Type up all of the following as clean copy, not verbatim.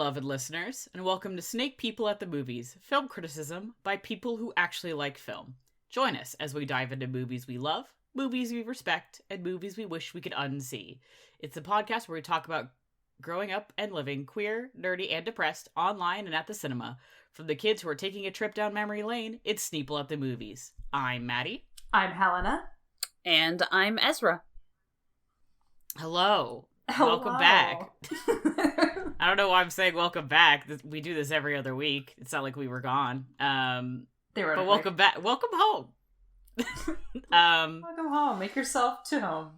beloved listeners, and welcome to Snake People at the Movies, film criticism by people who actually like film. Join us as we dive into movies we love, movies we respect, and movies we wish we could unsee. It's a podcast where we talk about growing up and living queer, nerdy, and depressed online and at the cinema. From the kids who are taking a trip down memory lane, it's Sneople at the Movies. I'm Maddie. I'm Helena. And I'm Ezra. Hello. Hello. Welcome back. I don't know why I'm saying welcome back. We do this every other week. It's not like we were gone. But welcome back. Welcome home. Welcome home. Make yourself to home.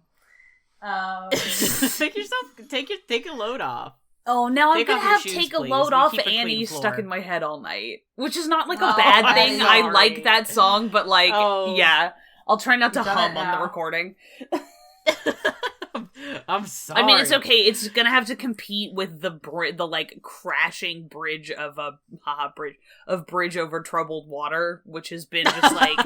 Take a load off. Oh, now Take I'm gonna have shoes, take a please. load We off keep a clean Annie floor. stuck in my head all night. Which is not like a bad thing. I'm I like sorry. that song, but like, yeah. I'll try not to You've done hum it on the now. recording. I'm sorry. I mean, it's okay. It's gonna have to compete with the like crashing bridge of bridge over troubled water, which has been just like,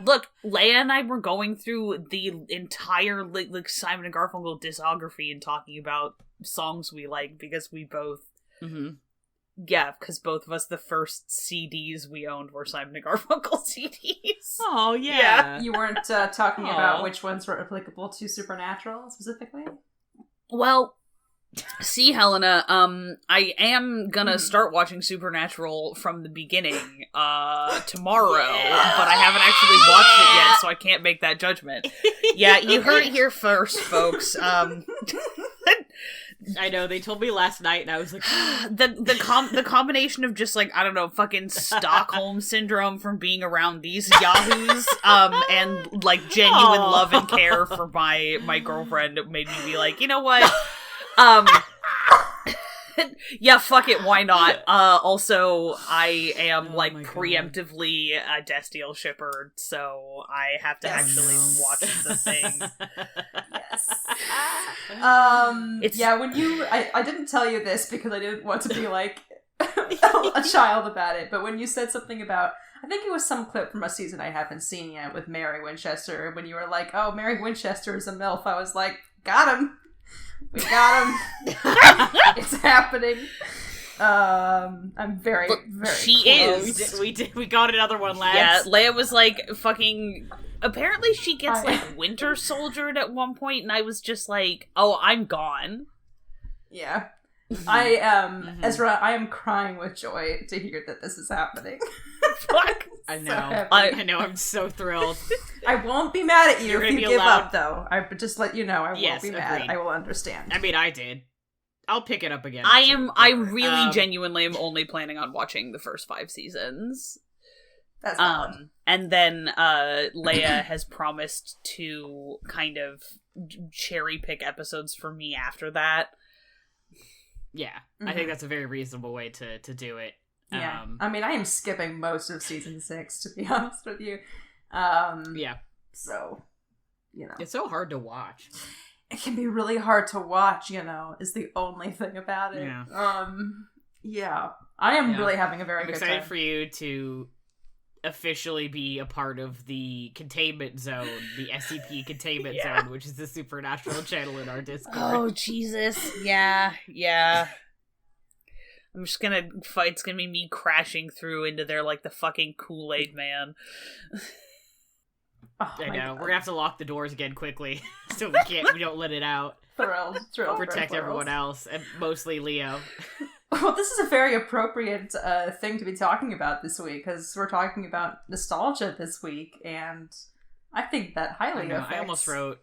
look, Leia and I were going through the entire like Simon and Garfunkel discography and talking about songs we like because we both, because both of us, the first CDs we owned were Simon and Garfunkel CDs. Oh yeah. You weren't talking about which ones were applicable to Supernatural specifically? Well, see, Helena, I am gonna start watching Supernatural from the beginning tomorrow, but I haven't actually watched it yet, so I can't make that judgment. Yeah, you heard it here first, folks. I know, they told me last night and I was like the combination of just like, I don't know, fucking Stockholm syndrome from being around these yahoos, and like genuine love and care for my girlfriend made me be like, you know what? Yeah, fuck it, why not? Also, I am like preemptively a Destiel shipper, so I have to actually watch the thing. Yes. When you... I didn't tell you this because I didn't want to be like a child about it, but when you said something about... I think it was some clip from a season I haven't seen yet with Mary Winchester, when you were like, oh, Mary Winchester is a MILF, I was like, got him! We got him! It's happening! I'm very, very she close. is. We got another one, lads. Yeah, Leia was like fucking... Apparently she gets like Winter Soldiered at one point, and I was just like, oh, I'm gone. Yeah. I am, Ezra, I am crying with joy to hear that this is happening. Fuck. I know. So I know, I'm so thrilled. I won't be mad at you You're if gonna you be give allowed- up, though. I just let you know I Yes, won't be mad. agreed. I will understand. I mean, I did. I'll pick it up again. I really genuinely am only planning on watching the first 5 seasons. That's valid. And then Leia has promised to kind of cherry pick episodes for me after that. Yeah, I think that's a very reasonable way to do it. Yeah. I mean, I am skipping most of season 6, to be honest with you. Yeah. So, you know. It's so hard to watch. It can be really hard to watch, you know, is the only thing about it. Yeah. Yeah. I am really having a very I'm good excited time. for you to officially be a part of the containment zone, the SCP containment zone, which is the Supernatural channel in our Discord. Oh, Jesus. Yeah. I'm just gonna fight. It's gonna be me crashing through into there like the fucking Kool-Aid man. Oh, I my know. God. We're gonna have to lock the doors again quickly so we don't let it out. Thrilled. Protect thrilled. everyone else, and mostly Leo. Well, this is a very appropriate thing to be talking about this week, because we're talking about nostalgia this week, and I think that highly affects I almost wrote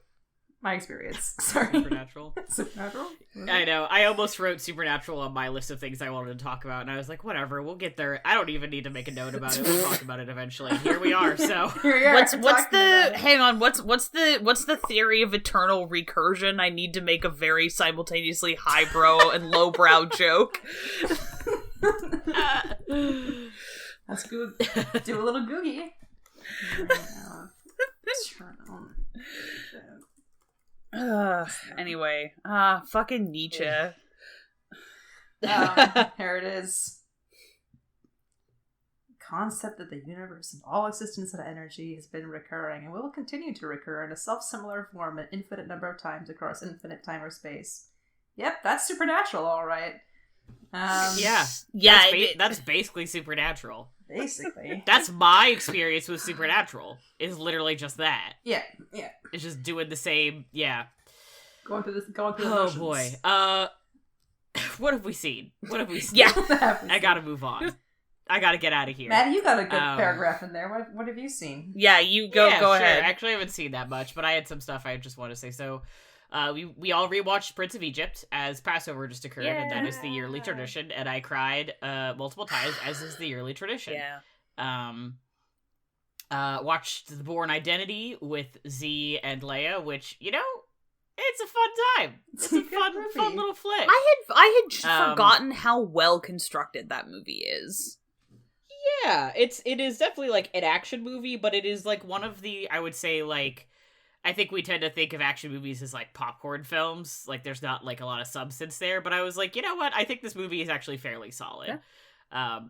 my experience. Sorry. Supernatural. Supernatural? I know. I almost wrote Supernatural on my list of things I wanted to talk about, and I was like, whatever, we'll get there. I don't even need to make a note about it. We'll talk about it eventually. Here we are, so. Here we are. What's the hang on, what's the theory of eternal recursion? I need to make a very simultaneously highbrow and lowbrow joke. That's good. Do a little googie. Anyway, fucking Nietzsche. Here it is. Concept that the universe and all existence and energy has been recurring and will continue to recur in a self-similar form an infinite number of times across infinite time or space. Yep, that's Supernatural, all right. Yeah. That's basically Supernatural. Basically. That's my experience with Supernatural. Is literally just that. Yeah. It's just doing the same. Yeah. Going through the Oh boy. What have we seen? Yeah. I gotta move on. I gotta get out of here. Maddie, you got a good paragraph in there. What have you seen? Yeah, you go ahead. Actually, I haven't seen that much, but I had some stuff I just want to say. So, we all rewatched Prince of Egypt as Passover just occurred, and that is the yearly tradition. And I cried multiple times, as is the yearly tradition. Yeah. Watched The Bourne Identity with Z and Leia, which it's a fun time. It's a fun little flick. I had just forgotten how well constructed that movie is. Yeah, it is definitely like an action movie, but it is like one of the, I would say, like, I think we tend to think of action movies as like popcorn films. Like there's not like a lot of substance there, but I was like, you know what? I think this movie is actually fairly solid. Yeah.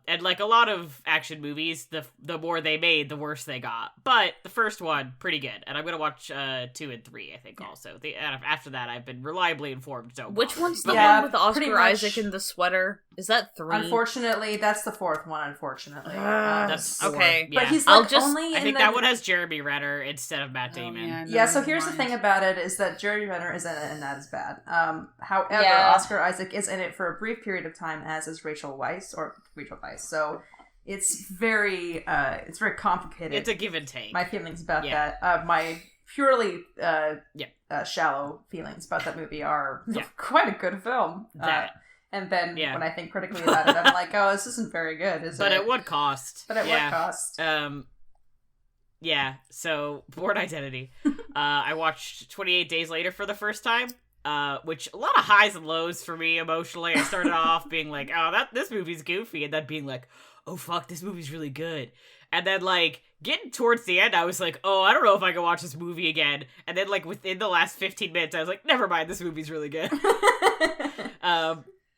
And like a lot of action movies, the more they made, the worse they got. But the first one, pretty good. And I'm gonna watch 2 and 3, I think, also. After that, I've been reliably informed. So which one's the one with Oscar Isaac in the sweater? Is that 3? Unfortunately, that's the 4th one. Unfortunately, that's 4. okay. Yeah. But he's like only. I think that one has Jeremy Renner instead of Matt Damon. Yeah. So here's the thing about it is that Jeremy Renner is in it, and that is bad. However, Oscar Isaac is in it for a brief period of time, as is Rachel Weisz. So it's very complicated. It's a give and take. My feelings about that, my purely shallow feelings about that movie are quite a good film. And then when I think critically about it, I'm like, oh, this isn't very good, is it? But at what cost? What cost? Yeah, so Bourne Identity. I watched 28 Days Later for the first time. Which a lot of highs and lows for me emotionally. I started off being like, oh, this movie's goofy, and then being like, oh fuck, this movie's really good. And then like getting towards the end, I was like, oh, I don't know if I can watch this movie again. And then like within the last 15 minutes, I was like, never mind, this movie's really good.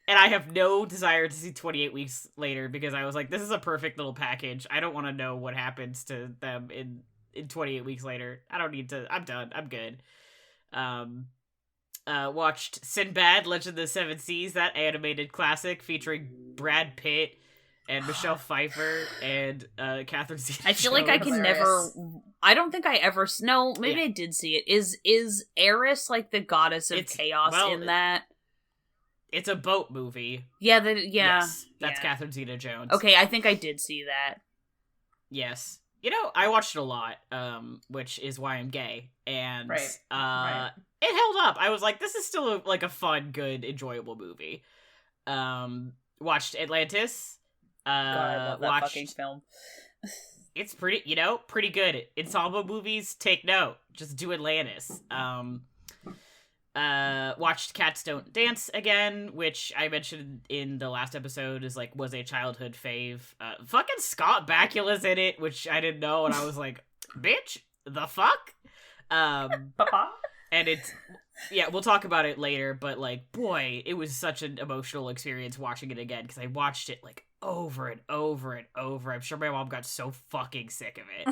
And I have no desire to see 28 Weeks Later because I was like, this is a perfect little package. I don't want to know what happens to them in 28 Weeks Later. I don't need to. I'm done. I'm good. Watched Sinbad, Legend of the Seven Seas, that animated classic featuring Brad Pitt and Michelle Pfeiffer and Catherine Zeta-Jones. I feel like I can never. I don't think I ever. No, maybe I did see it. Is Eris like the goddess of chaos in that? It's a boat movie. Yeah, Yes, that's Catherine Zeta-Jones. Okay, I think I did see that. Yes. I watched it a lot, which is why I'm gay. And it held up. I was like, this is still a fun, good, enjoyable movie. Watched Atlantis. God, I love that fucking film. It's pretty good. Ensemble movies, take note. Just do Atlantis. Watched Cats Don't Dance again, which I mentioned in the last episode was a childhood fave. Fucking Scott Bakula's in it, which I didn't know, and I was like, bitch, the fuck? And it's, we'll talk about it later, but boy, it was such an emotional experience watching it again, because I watched it over and over and over. I'm sure my mom got so fucking sick of it.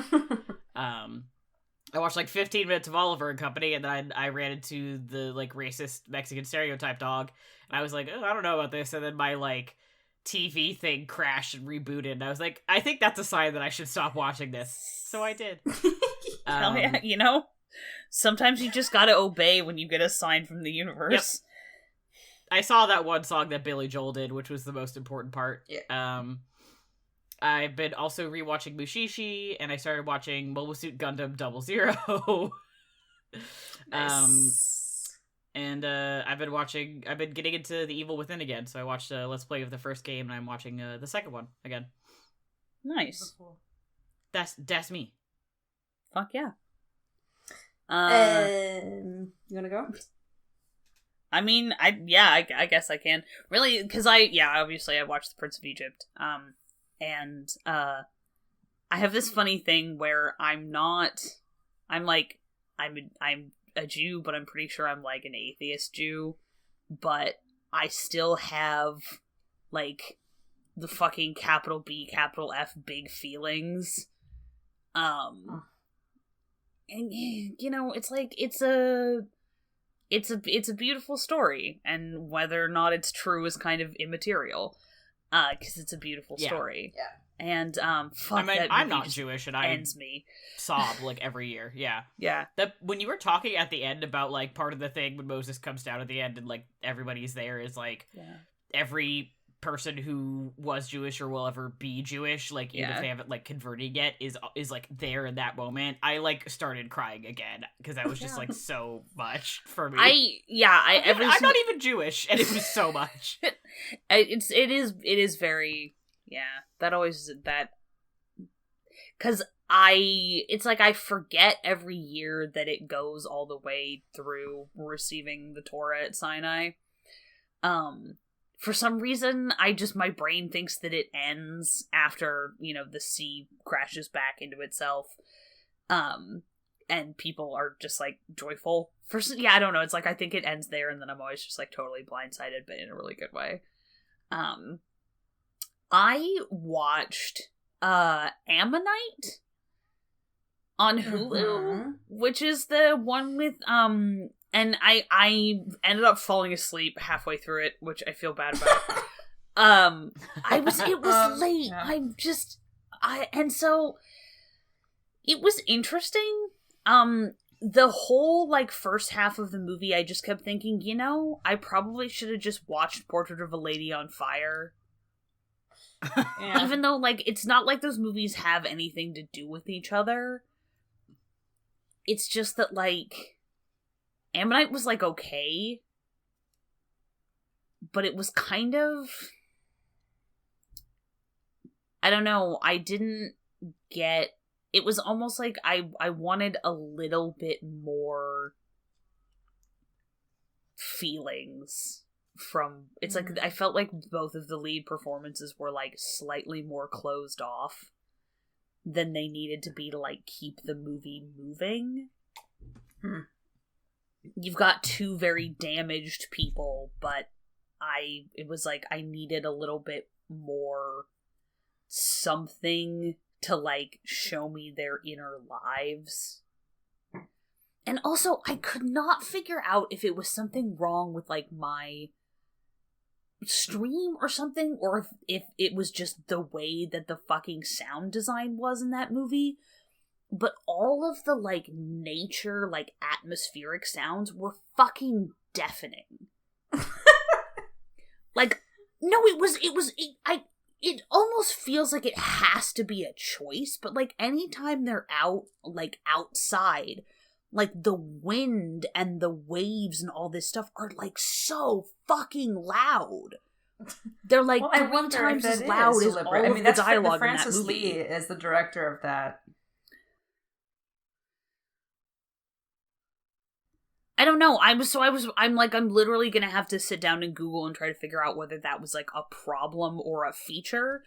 I watched 15 minutes of Oliver and Company, and then I ran into the racist Mexican stereotype dog, and I was like, oh, I don't know about this, and then my TV thing crashed and rebooted, and I was like, I think that's a sign that I should stop watching this. So I did. Hell yeah, sometimes you just gotta obey when you get a sign from the universe. Yep. I saw that one song that Billy Joel did, which was the most important part. Yeah. I've been also rewatching Mushishi, and I started watching Mobile Suit Gundam 00. Nice. And I've been getting into The Evil Within again, so I watched Let's Play of the first game, and I'm watching the second one again. Nice. That's me. Fuck yeah. You wanna go? I mean, I guess I can. Really, because obviously I watched The Prince of Egypt. And I have this funny thing where I'm a Jew, but I'm pretty sure I'm an atheist Jew, but I still have the fucking capital B, capital F big feelings. And it's it's a beautiful story, and whether or not it's true is kind of immaterial, because it's a beautiful story. Yeah. And fuck, I mean, that I'm movie not just Jewish, and I ends me. sob like every year. Yeah. Yeah. That when you were talking at the end about like part of the thing when Moses comes down at the end and like everybody's there is like every person who was Jewish or will ever be Jewish, like even if they haven't like converted yet, is like there in that moment. I like started crying again because that was just like so much for me. I'm not even Jewish, and it was so much. It is very that always that because it's like I forget every year that it goes all the way through receiving the Torah at Sinai. For some reason, my brain thinks that it ends after, the sea crashes back into itself. And people are just, like, joyful. I don't know. It's like, I think it ends there, and then I'm always just, like, totally blindsided, but in a really good way. I watched, Ammonite on Hulu, which is the one with, and I ended up falling asleep halfway through it, which I feel bad about. It was late. Yeah. And so it was interesting. The whole like first half of the movie, I just kept thinking, I probably should have just watched Portrait of a Lady on Fire. Yeah. Even though like it's not like those movies have anything to do with each other. It's just that like Ammonite was, like, okay, but it was kind of, I don't know, I didn't get, it was almost like I wanted a little bit more feelings from, it's like, I felt like both of the lead performances were, like, slightly more closed off than they needed to be to, like, keep the movie moving. You've got two very damaged people, but it was like I needed a little bit more something to like show me their inner lives. And also I could not figure out if it was something wrong with like my stream or something, or if it was just the way that the fucking sound design was in that movie. But all of the, like, nature, like, atmospheric sounds were fucking deafening. Like, no, it almost feels like it has to be a choice, but, like, anytime they're out, like, outside, like, the wind and the waves and all this stuff are, like, so fucking loud. They're, like, 3 times as loud as all of the dialogue in that movie. Francis Lee is the director of that. I don't know. I'm literally gonna have to sit down and Google and try to figure out whether that was like a problem or a feature,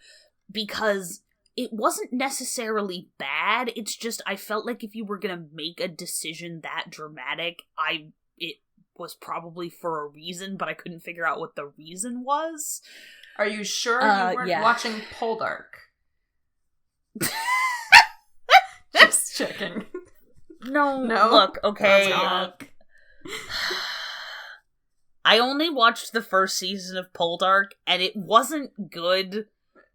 because it wasn't necessarily bad. It's just I felt like if you were gonna make a decision that dramatic, it was probably for a reason, but I couldn't figure out what the reason was. Are you sure you weren't watching Poldark? Just checking. No. Look, okay. I only watched the first season of Poldark, and it wasn't good,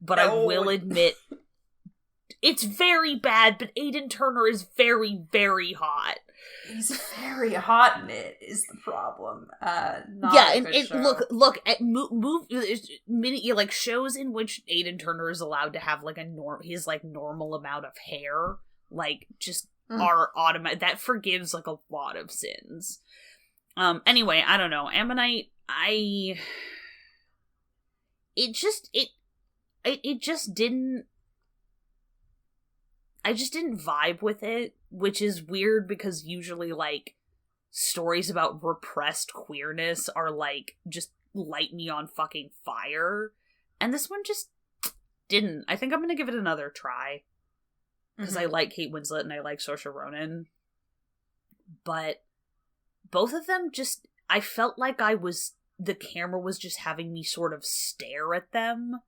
but I will admit, it's very bad, but Aidan Turner is very, very hot. He's very hot in it, is the problem. Look at like shows in which Aidan Turner is allowed to have like his like normal amount of hair, like just are automatic. That forgives like a lot of sins. Anyway, I don't know. Ammonite, it just didn't, I just didn't vibe with it, which is weird because usually, like, stories about repressed queerness are, like, just light me on fucking fire. And this one just didn't. I think I'm gonna give it another try. Because I like Kate Winslet and I like Saoirse Ronan. But both of them just, I felt like the camera was just having me sort of stare at them,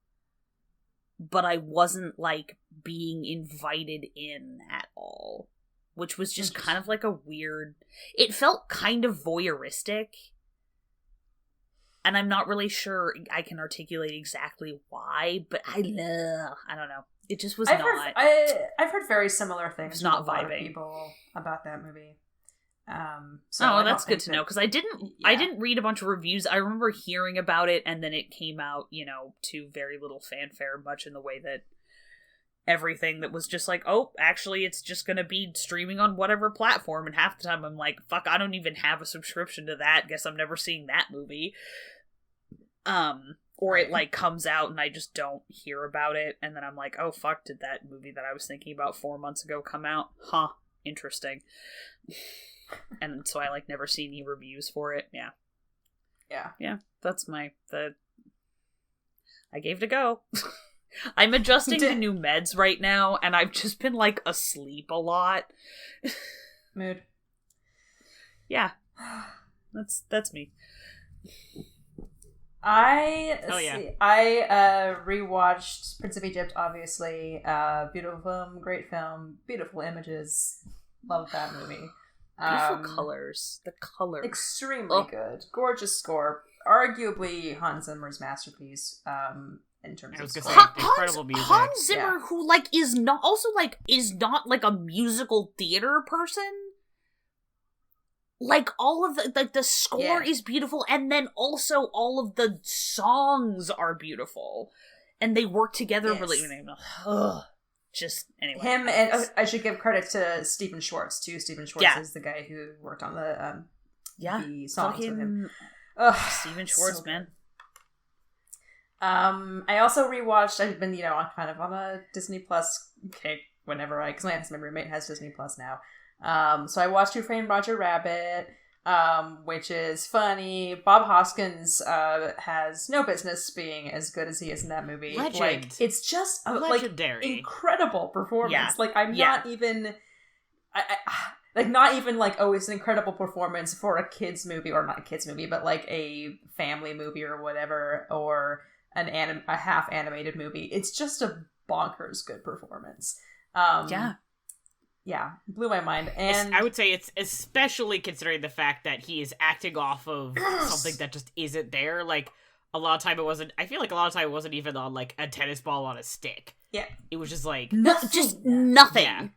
but I wasn't, like, being invited in at all. which was just kind of like a weird... It felt kind of voyeuristic, and I'm not really sure I can articulate exactly why, but I don't know. It just was I've heard very similar things from not a lot of vibing. people about that movie. That's good to know, because I didn't read a bunch of reviews. I remember hearing about it, and then it came out, to very little fanfare, much in the way that everything that was just like, oh, actually, it's just gonna be streaming on whatever platform, and half the time I'm like, fuck, I don't even have a subscription to that, guess I'm never seeing that movie. Or it, like, comes out and I just don't hear about it, and then I'm like, oh, fuck, did that movie that I was thinking about 4 months ago come out? Huh, interesting. And so I, like, never see any reviews for it. Yeah, that's I gave it a go. I'm adjusting to new meds right now, and I've just been, like, asleep a lot. Mood. Yeah. That's me. I rewatched Prince of Egypt, obviously. Beautiful film, great film, beautiful images. Love that movie. Beautiful colors. The colors. Extremely good. Gorgeous score. Arguably Hans Zimmer's masterpiece, in terms of score. Incredible music. Hans Zimmer, who, like, is not like a musical theater person. Like, all of the score is beautiful, and then also all of the songs are beautiful. And they work together really... Just, anyway. Him, and I should give credit to Stephen Schwartz, too. Stephen Schwartz is the guy who worked on the songs with him. Stephen Schwartz, man. I also rewatched, I've been, kind of on a Disney Plus kick whenever because my roommate has Disney Plus now. So I watched Who Framed Roger Rabbit, which is funny. Bob Hoskins has no business being as good as he is in that movie. Legend. Like, it's just legendary, incredible performance. Yeah. Like, I'm not even, not even like, oh, it's an incredible performance for a kids movie, or not a kids movie, but like a family movie or whatever, or a half animated movie. It's just a bonkers good performance. Yeah, blew my mind. And I would say it's especially considering the fact that he is acting off of something that just isn't there. Like, a lot of time it wasn't, I feel like a lot of time it wasn't even on, like, a tennis ball on a stick. Yeah. It was just like... just nothing. Yeah.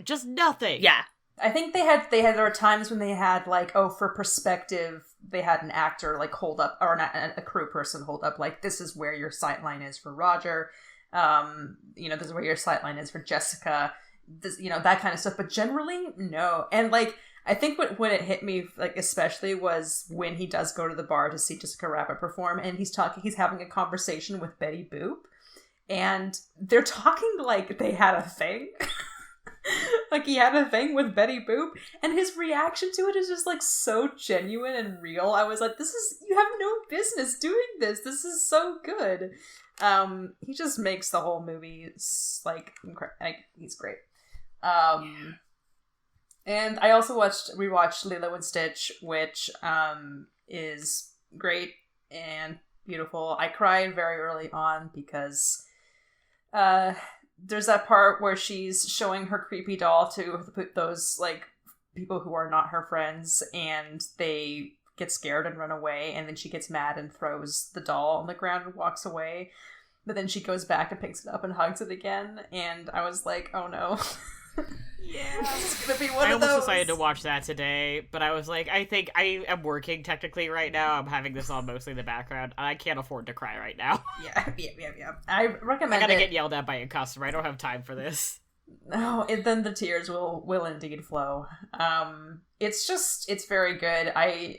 Just nothing. Yeah. I think there were times when they had, like, for perspective, they had an actor, like, hold up, or a crew person hold up, like, this is where your sight line is for Roger. This is where your sight line is for Jessica. This, that kind of stuff, but generally, no. And, like, I think when it hit me, like, especially was when he does go to the bar to see Jessica Rabbit perform, and he's having a conversation with Betty Boop, and they're talking like they had a thing. Like, he had a thing with Betty Boop, and his reaction to it is just, like, so genuine and real. I was like, you have no business doing this. This is so good. He just makes the whole movie, like, he's great. And I also rewatched Lilo and Stitch, which is great and beautiful. I cried very early on because there's that part where she's showing her creepy doll to those, like, people who are not her friends, and they get scared and run away, and then she gets mad and throws the doll on the ground and walks away. But then she goes back and picks it up and hugs it again, and I was like, oh no. Yeah, it's gonna be one of those. I almost decided to watch that today, but I was like, I think I am working technically right now. I'm having this on mostly in the background, and I can't afford to cry right now. Yeah. I recommend I gotta get yelled at by a customer. I don't have time for this. No, then the tears will indeed flow. It's very good.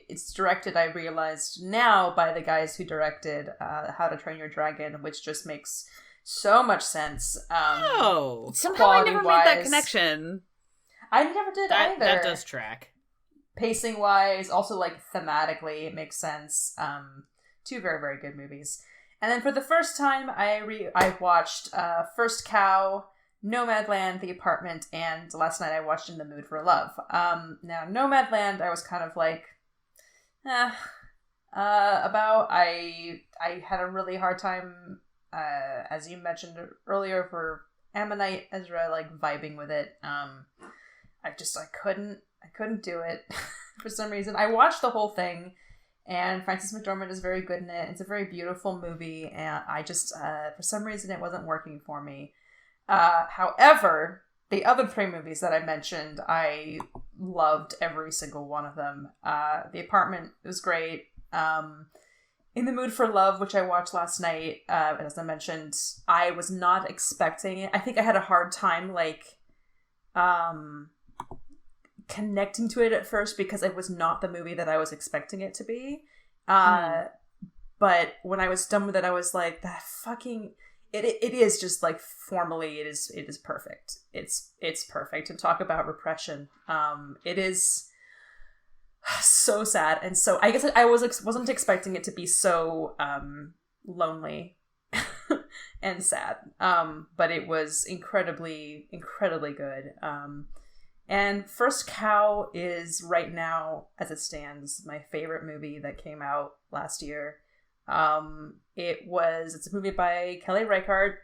It's directed, I realized now, by the guys who directed How to Train Your Dragon, which just makes so much sense. Somehow I never made that connection. I never did either. That does track. Pacing wise, also, like, thematically, it makes sense. Two very, very good movies. And then for the first time, I watched First Cow, Nomadland, The Apartment, and last night I watched In the Mood for Love. Now, Nomadland, I was kind of like, about. I had a really hard time, as you mentioned earlier, for Ammonite Ezra, like, vibing with it. I couldn't do it for some reason. I watched the whole thing, and Frances McDormand is very good in it. It's a very beautiful movie, and I just, for some reason, it wasn't working for me. However, the other 3 movies that I mentioned, I loved every single one of them. The Apartment was great. In the Mood for Love, which I watched last night, as I mentioned, I was not expecting it. I think I had a hard time, like, connecting to it at first because it was not the movie that I was expecting it to be. But when I was done with it, I was like, that fucking... It is just, like, formally, it is perfect. It's perfect. And talk about repression. It is so sad. And so I guess I wasn't expecting it to be so lonely and sad. But it was incredibly, incredibly good. And First Cow is right now, as it stands, my favorite movie that came out last year. It's a movie by Kelly Reichardt.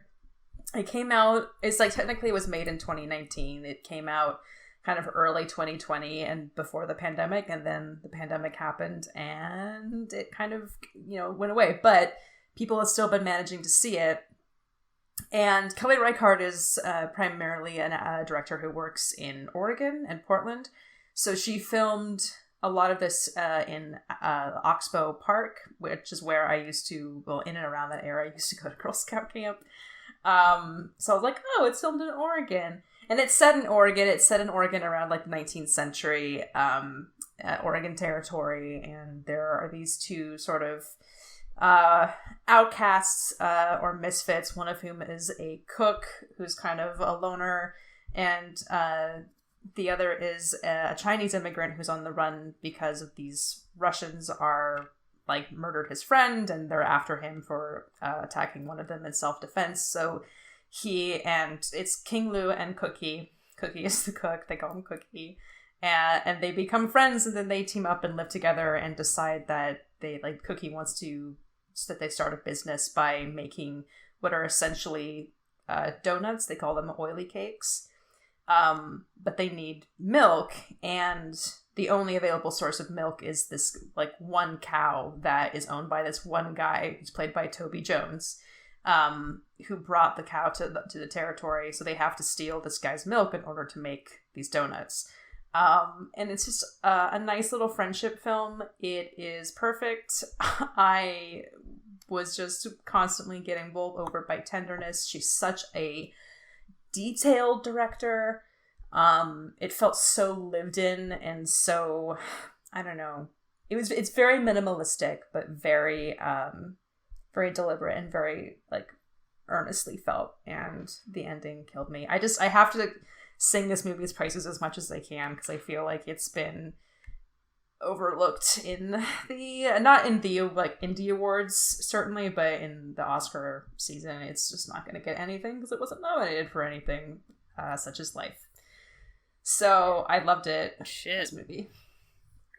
Technically it was made in 2019. It came out kind of early 2020 and before the pandemic, and then the pandemic happened and it kind of, went away, but people have still been managing to see it. And Kelly Reichardt is primarily a director who works in Oregon and Portland. So she filmed a lot of this in Oxbow Park, which is where I used to, in and around that area, I used to go to Girl Scout camp. So I was like, oh, it's filmed in Oregon. And it's set in Oregon. It's set in Oregon around, like, the 19th century, Oregon Territory. And there are these 2 sort of outcasts or misfits, one of whom is a cook who's kind of a loner, and the other is a Chinese immigrant who's on the run because of these Russians are, like, murdered his friend, and they're after him for attacking one of them in self-defense. So it's King Lu and Cookie. Cookie is the cook. They call him Cookie. And they become friends, and then they team up and live together and decide that Cookie wants that they start a business by making what are essentially donuts. They call them oily cakes. But they need milk, and the only available source of milk is this, like, one cow that is owned by this one guy who's played by Toby Jones, who brought the cow to the territory. So they have to steal this guy's milk in order to make these donuts. And it's just a nice little friendship film. It is perfect. I was just constantly getting bowled over by tenderness. She's such a detailed director. It felt so lived in and so, I don't know. It's very minimalistic, but very, very deliberate and very, like, earnestly felt. And the ending killed me. I have to sing this movie's praises as much as I can, because I feel like it's been overlooked in not in the, like, indie awards, certainly, but in the Oscar season. It's just not going to get anything because it wasn't nominated for anything, such as Life. So I loved it. Shit. This movie.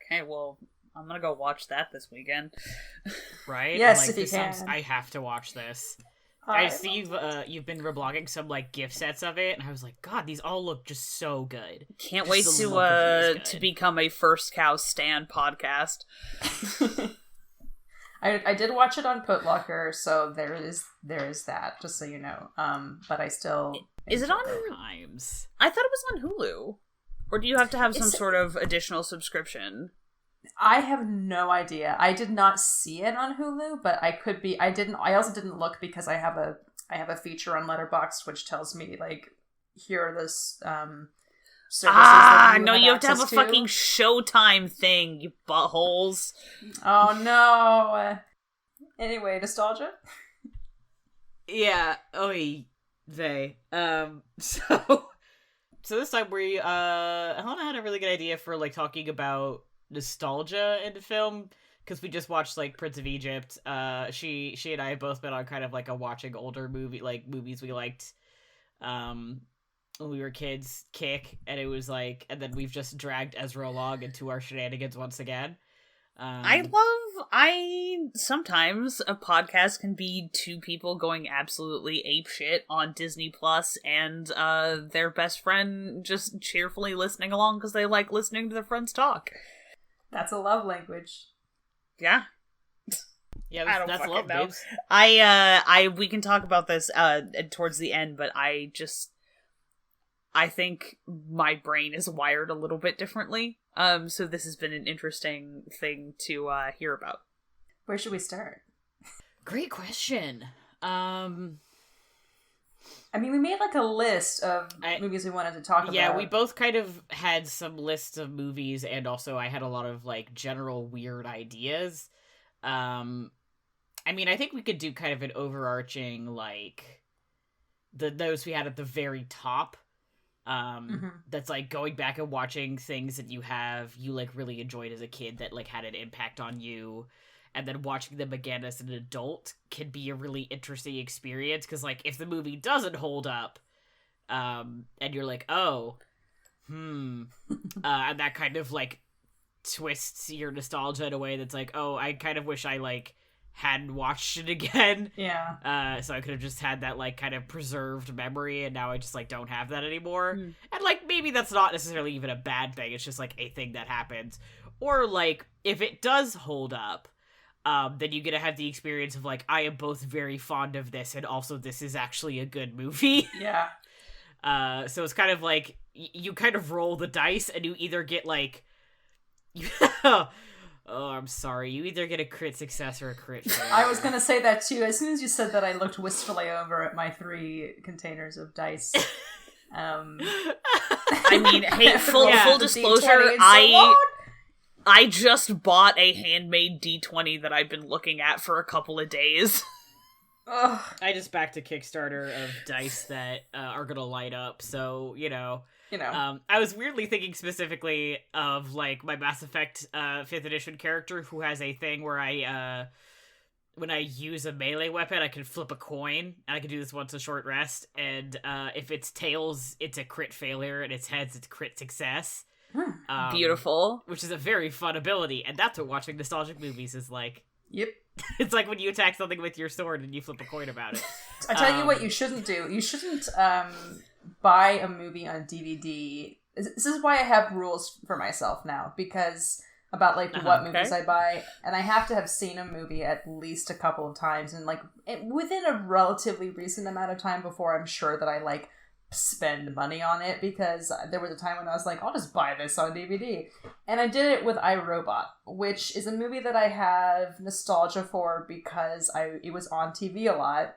Okay, well, I'm gonna go watch that this weekend. Right? Yes, if you can. I have to watch this. I see you've been reblogging some, like, gift sets of it, and I was like, God, these all look just so good. Can't wait to become a First Cow Stan podcast. I did watch it on Putlocker, so there is that, just so you know. But I still is it on times? I thought it was on Hulu, or do you have to have some sort of additional subscription? I have no idea. I did not see it on Hulu, but I could be. I also didn't look because I have a feature on Letterboxd which tells me, like, here are this services. No, you have to have a fucking Showtime thing, you buttholes. Oh no. Anyway, nostalgia. Yeah. They. So this time Helena had a really good idea for, like, talking about nostalgia in the film, because we just watched, like, Prince of Egypt. She and I have both been on kind of, like, a watching older movies we liked when we were kids kick, and it was like, and then we've just dragged Ezra along into our shenanigans once again. Sometimes a podcast can be two people going absolutely apeshit on Disney Plus and their best friend just cheerfully listening along because they like listening to their friends talk. That's a love language. Yeah. Yeah, that's love, know. babes. We can talk about this towards the end, but I think my brain is wired a little bit differently. So this has been an interesting thing to hear about. Where should we start? Great question. I mean, we made like a list of movies we wanted to talk about. Yeah, we both kind of had some lists of movies, and also I had a lot of like general weird ideas. I mean, I think we could do kind of an overarching, like, those we had at the very top. That's like going back and watching things that you like really enjoyed as a kid that like had an impact on you, and then watching them again as an adult can be a really interesting experience, because like if the movie doesn't hold up, and you're like, and that kind of like twists your nostalgia in a way that's like, oh, I kind of wish I like hadn't watched it again. Yeah. So I could have just had that like kind of preserved memory, and now I just like don't have that anymore. And like maybe that's not necessarily even a bad thing, it's just like a thing that happens. Or like if it does hold up, then you get to have the experience of like, I am both very fond of this and also this is actually a good movie. Yeah. So it's kind of like you kind of roll the dice, and you either get like oh, I'm sorry. You either get a crit success or a crit failure. I was gonna say that too. As soon as you said that, I looked wistfully over at my 3 containers of dice. I mean, hey, full disclosure, I just bought a handmade D20 that I've been looking at for a couple of days. Ugh. I just backed a Kickstarter of dice that are gonna light up, so, you know. I was weirdly thinking specifically of, like, my Mass Effect 5th edition character who has a thing where when I use a melee weapon, I can flip a coin, and I can do this once a short rest, and if it's tails, it's a crit failure, and it's heads, it's crit success. Beautiful. Which is a very fun ability, and that's what watching nostalgic movies is like. Yep. It's like when you attack something with your sword and you flip a coin about it. I tell you what you shouldn't do. You shouldn't buy a movie on DVD. This is why I have rules for myself now, because about like what movies I buy, and I have to have seen a movie at least a couple of times, and like within a relatively recent amount of time before I'm sure that I like spend money on it, because there was a time when I was like, I'll just buy this on DVD. And I did it with iRobot, which is a movie that I have nostalgia for because it was on TV a lot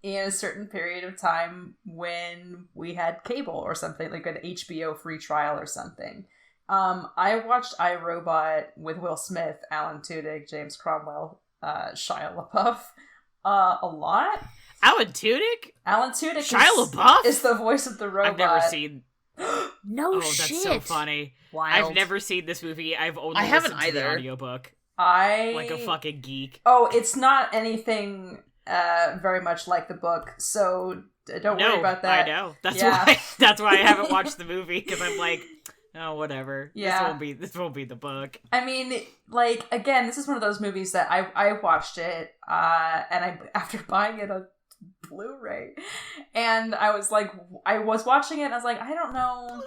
in a certain period of time when we had cable or something, like an HBO free trial or something. I watched iRobot with Will Smith, Alan Tudyk, James Cromwell, Shia LaBeouf a lot. Alan Tudyk? Shia LaBeouf is the voice of the robot. I've never seen. No shit. That's so funny. Wild. I've never seen this movie. I haven't listened to the audiobook. Like a fucking geek. Oh, it's not anything very much like the book, so don't worry about that. I know. That's why I haven't watched the movie, because I'm like, oh, whatever. Yeah. This won't be the book. I mean, like, again, this is one of those movies that I watched it, and after buying it on Blu-ray, and I was watching it, and I was like, I don't know.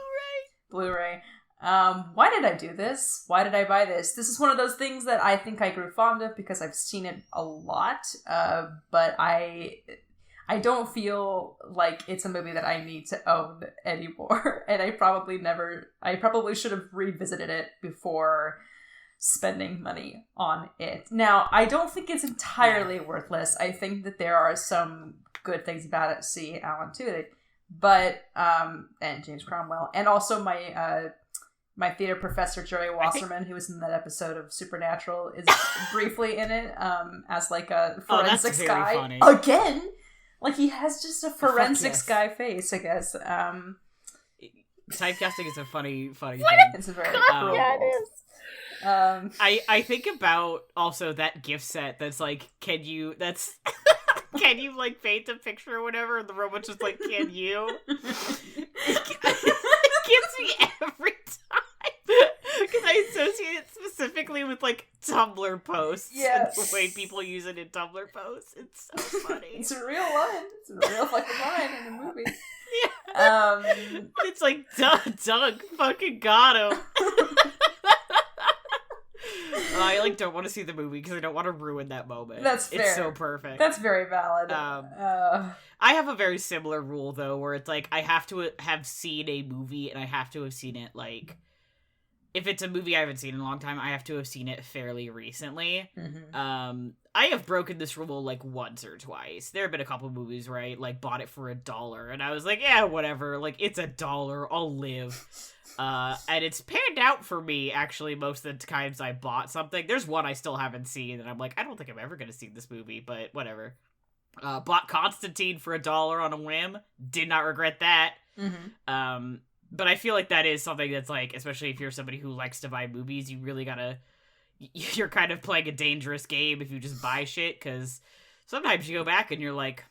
Blu-ray. Why did I do this? Why did I buy this? This is one of those things that I think I grew fond of because I've seen it a lot, but I don't feel like it's a movie that I need to own anymore. And I probably should have revisited it before spending money on it. Now, I don't think it's entirely worthless. I think that there are some good things about it. See Alan Tudyk, but, and James Cromwell, and also my theater professor, Jerry Wasserman, who was in that episode of Supernatural, is briefly in it, as like a forensics guy. Funny. Again! Like, he has just a forensics guy face, I guess. Typecasting is a funny thing. It's a very yeah, it is. I think about also that gift set that's like, can you like paint a picture or whatever, and the robot's just like, can you? It gives me every time. Because I associate it specifically Tumblr posts. Yes. And the way people use it in Tumblr posts. It's so funny. It's a real line. It's a real fucking line in the movie. Yeah. It's like, Doug fucking got him. I don't want to see the movie because I don't want to ruin that moment. That's fair. It's so perfect. That's very valid. I have a very similar rule though, where it's like I have to have seen a movie and I have to have seen it like, if it's a movie I haven't seen in a long time, I have to have seen it fairly recently. Mm-hmm. I have broken this rule like once or twice. There have been a couple movies where I like bought it for $1 and I was like, yeah, whatever. Like, it's $1. I'll live. And it's panned out for me, actually, most of the times I bought something. There's one I still haven't seen, and I'm like, I don't think I'm ever going to see this movie, but whatever. Bought Constantine for $1 on a whim. Did not regret that. Mm-hmm. But I feel like that is something that's like, especially if you're somebody who likes to buy movies, you really gotta, you're kind of playing a dangerous game if you just buy shit, because sometimes you go back and you're like,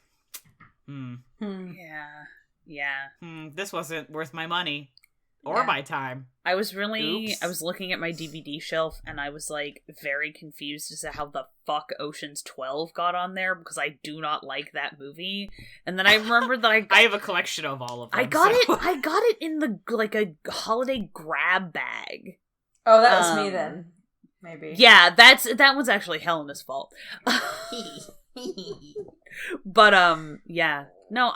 Yeah. This wasn't worth my money. Or my time. I was looking at my DVD shelf and I was like very confused as to how the fuck Ocean's 12 got on there, because I do not like that movie. And then I remembered that I have a collection of all of them. I got it in the like a holiday grab bag. Oh, that was me then. Maybe. Yeah, that was actually Helena's fault. But yeah. No,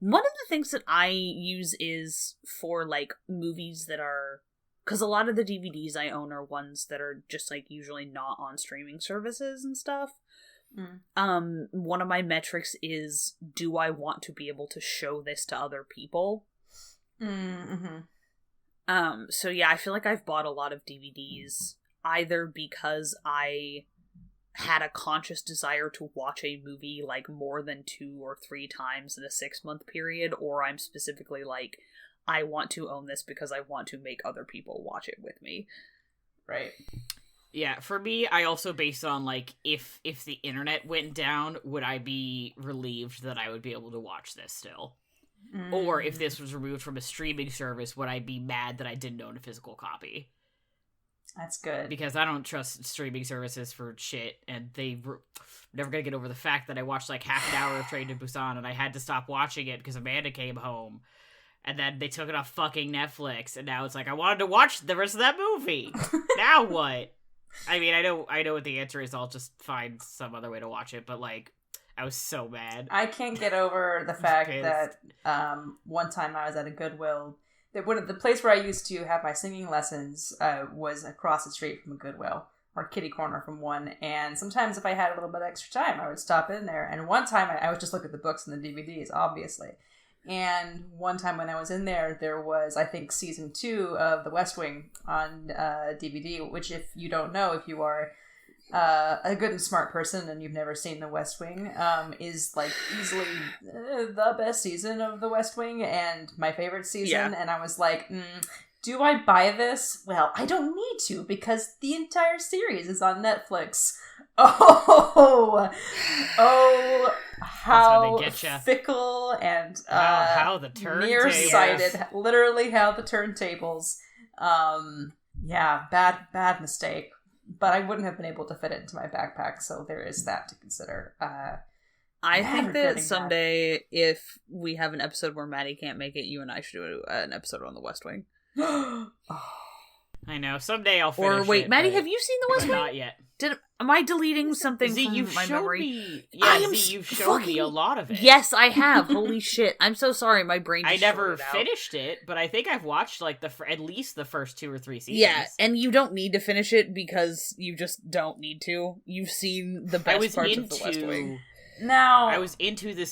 one of the things that I use is for, like, movies that are... Because a lot of the DVDs I own are ones that are just, like, usually not on streaming services and stuff. One of my metrics is, do I want to be able to show this to other people? So yeah, I feel like I've bought a lot of DVDs, either because I had a conscious desire to watch a movie like more than 2 or 3 times in a 6-month period, or I'm specifically like, I want to own this because I want to make other people watch it with me. Right. Yeah, for me, I also based on like, if the internet went down, would I be relieved that I would be able to watch this still? Or if this was removed from a streaming service, would I be mad that I didn't own a physical copy? That's good. Because I don't trust streaming services for shit, and never gonna get over the fact that I watched like half an hour of Train to Busan, and I had to stop watching it because Amanda came home, and then they took it off fucking Netflix, and now it's like, I wanted to watch the rest of that movie. Now what? I mean, I know what the answer is. I'll just find some other way to watch it, but like, I was so mad. I can't get over the fact that one time I was at a Goodwill. The place where I used to have my singing lessons was across the street from a Goodwill, or kitty corner from one. And sometimes if I had a little bit of extra time, I would stop in there. And one time I would just look at the books and the DVDs, obviously. And one time when I was in there, there was, I think, season 2 of The West Wing on DVD, which, if you don't know, if you are a good and smart person and you've never seen The West Wing, is like easily the best season of The West Wing and my favorite season. Yeah. And I was like, do I buy this? Well, I don't need to, because the entire series is on Netflix. How fickle and how the turntables. Nearsighted, literally how the turntables. Yeah, bad mistake. But I wouldn't have been able to fit it into my backpack, so there is that to consider. I think that someday, if we have an episode where Maddie can't make it, you and I should do an episode on The West Wing. I know. Someday I'll finish it. Or wait, Maddie, have you seen The West Wing? Not yet. Am I deleting something from my memory? You've shown me a lot of it. Yes, I have. Holy shit. I'm so sorry. My brain just I never finished it, but I think I've watched like at least the first 2 or 3 seasons. Yeah, and you don't need to finish it because you just don't need to. You've seen the best parts of The West Wing. Now, I was into the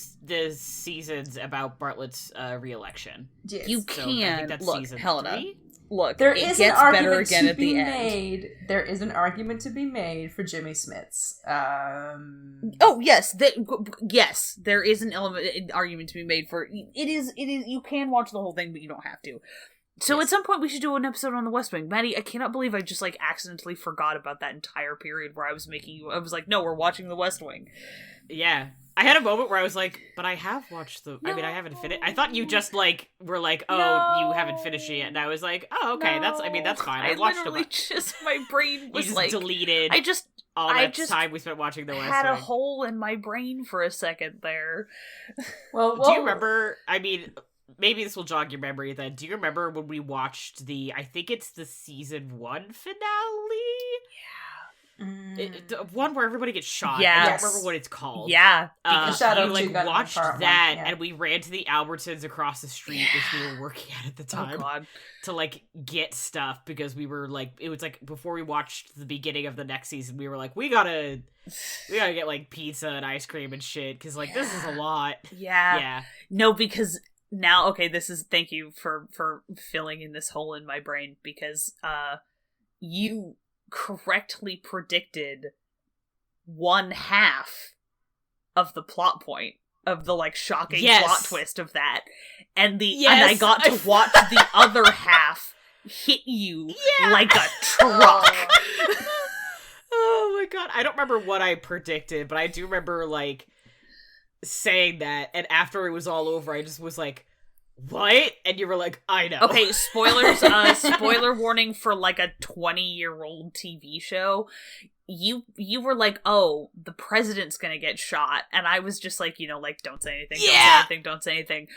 seasons about Bartlett's re-election. Yes. You can look, Helena. 3? Look, there is an argument to be made. There is an argument to be made for Jimmy Smits. Oh yes, yes, there is an argument to be made for it. Is you can watch the whole thing, but you don't have to. So at some point we should do an episode on the West Wing. Maddie, I cannot believe I just, like, accidentally forgot about that entire period where I was like, no, we're watching the West Wing. Yeah. I had a moment where I was like, but I have watched I haven't finished. I thought you just, like, were like, you haven't finished it yet. And I was like, oh, okay, that's fine. I watched my brain was, just like... deleted all that time we spent watching the West Wing. Had a hole in my brain for a second there. Well, do you remember, I mean... Maybe this will jog your memory then. Do you remember when we watched I think it's the season 1 finale? Yeah. One where everybody gets shot. Yeah. I don't remember what it's called. Yeah. We watched that and we ran to the Albertsons across the street, which we were working at the time, to, like, get stuff because we were, like, it was, like, before we watched the beginning of the next season, we were like, we gotta get, like, pizza and ice cream and shit because, like, this is a lot. Yeah. No, because... Now, okay, thank you for filling in this hole in my brain, because you correctly predicted one half of the plot point of the, like, shocking plot twist of that, and I got to watch the other half hit you like a truck. Oh my god, I don't remember what I predicted, but I do remember, like, saying that, and after it was all over, I just was like, what? And you were like, I know. Okay, spoilers, spoiler warning for, like, a 20-year-old TV show. You were like, oh, the president's gonna get shot, and I was just like, like, don't say anything, don't say anything.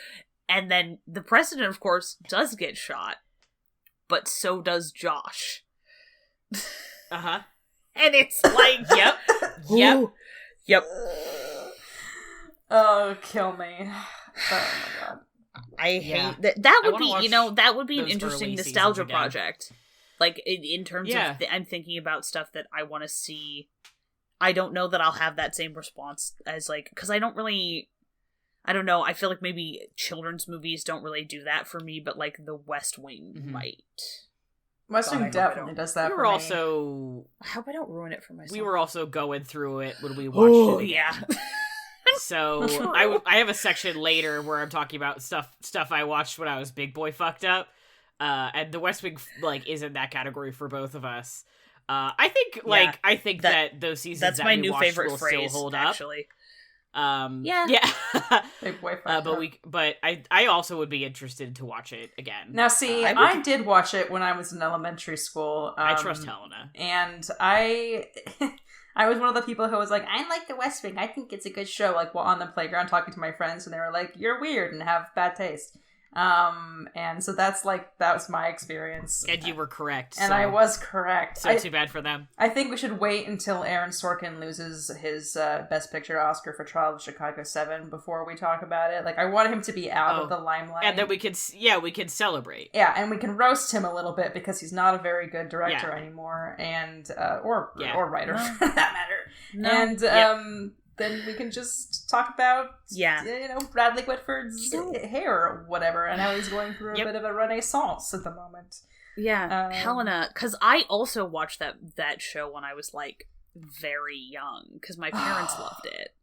And then the president, of course, does get shot, but so does Josh. Uh-huh. And it's like, yep. Oh, kill me. Oh my god. I hate that. That would be, that would be an interesting nostalgia project. Like, in terms of, I'm thinking about stuff that I want to see. I don't know that I'll have that same response as, like, because I don't know, I feel like maybe children's movies don't really do that for me, but, like, the West Wing might. West Wing definitely does that for me. I hope I don't ruin it for myself. We were also going through it when we watched it again. Yeah. So I have a section later where I'm talking about stuff I watched when I was big boy fucked up, and the West Wing, like, is in that category for both of us. I think that those seasons that's that my we new watched favorite will phrase, still hold actually. Up. Big boy fucked up. But I also would be interested to watch it again. Now, see, I did watch it when I was in elementary school. I trust Helena, and I was one of the people who was like, I like the West Wing. I think it's a good show. Like, while on the playground talking to my friends, and they were like, you're weird and have bad taste. And so that was my experience. And you were correct. And I was correct. So too bad for them. I think we should wait until Aaron Sorkin loses his Best Picture Oscar for Trial of Chicago 7 before we talk about it. Like, I want him to be out of the limelight. And then we can celebrate. Yeah, and we can roast him a little bit because he's not a very good director anymore, and or writer for that matter. And then we can just talk about Bradley Whitford's hair or whatever, and how he's going through a bit of a renaissance at the moment. Yeah, Helena, because I also watched that show when I was, like, very young, because my parents loved it.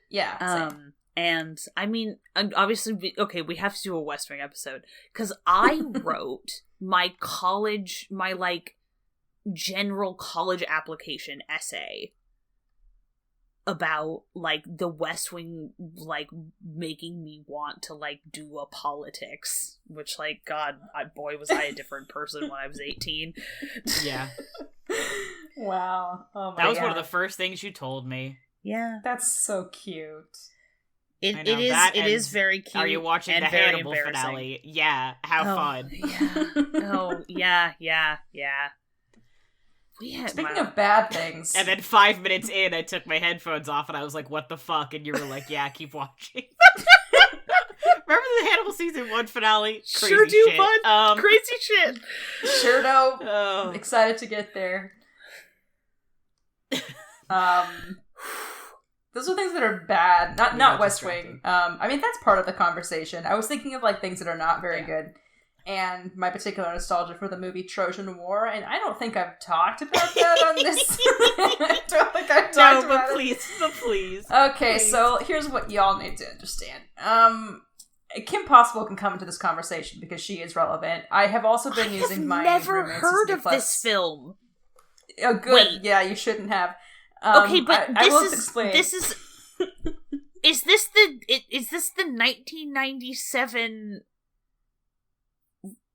Yeah. And I mean, obviously, we have to do a West Wing episode, because I wrote my like general college application essay about, like, the West Wing, like, making me want to, like, do a politics, which, like, God, boy, was I a different person when I was 18. Yeah. Wow. Oh my God. That was one of the first things you told me. Yeah. That's so cute. It is very cute. Are you watching the Hannibal finale? Yeah. Have fun. Yeah. Yeah. Speaking of bad things. And then 5 minutes in, I took my headphones off and I was like, what the fuck? And you were like, yeah, keep watching. Remember the Hannibal season 1 finale? Crazy sure do, shit. bud. Crazy shit. Sure do. Excited to get there. Those are things that are bad. Not West Wing. I mean, that's part of the conversation. I was thinking of, like, things that are not very good. And my particular nostalgia for the movie Trojan War, and I don't think I've talked about that on this. I don't think I've talked about it. But please. Okay, so here's what y'all need to understand. Kim Possible can come into this conversation because she is relevant. I have also been using my never roommate's heard Disney of Plus. this film. Oh, good. Wait. Yeah, you shouldn't have. Okay, but I will explain. this is. Is this the 1997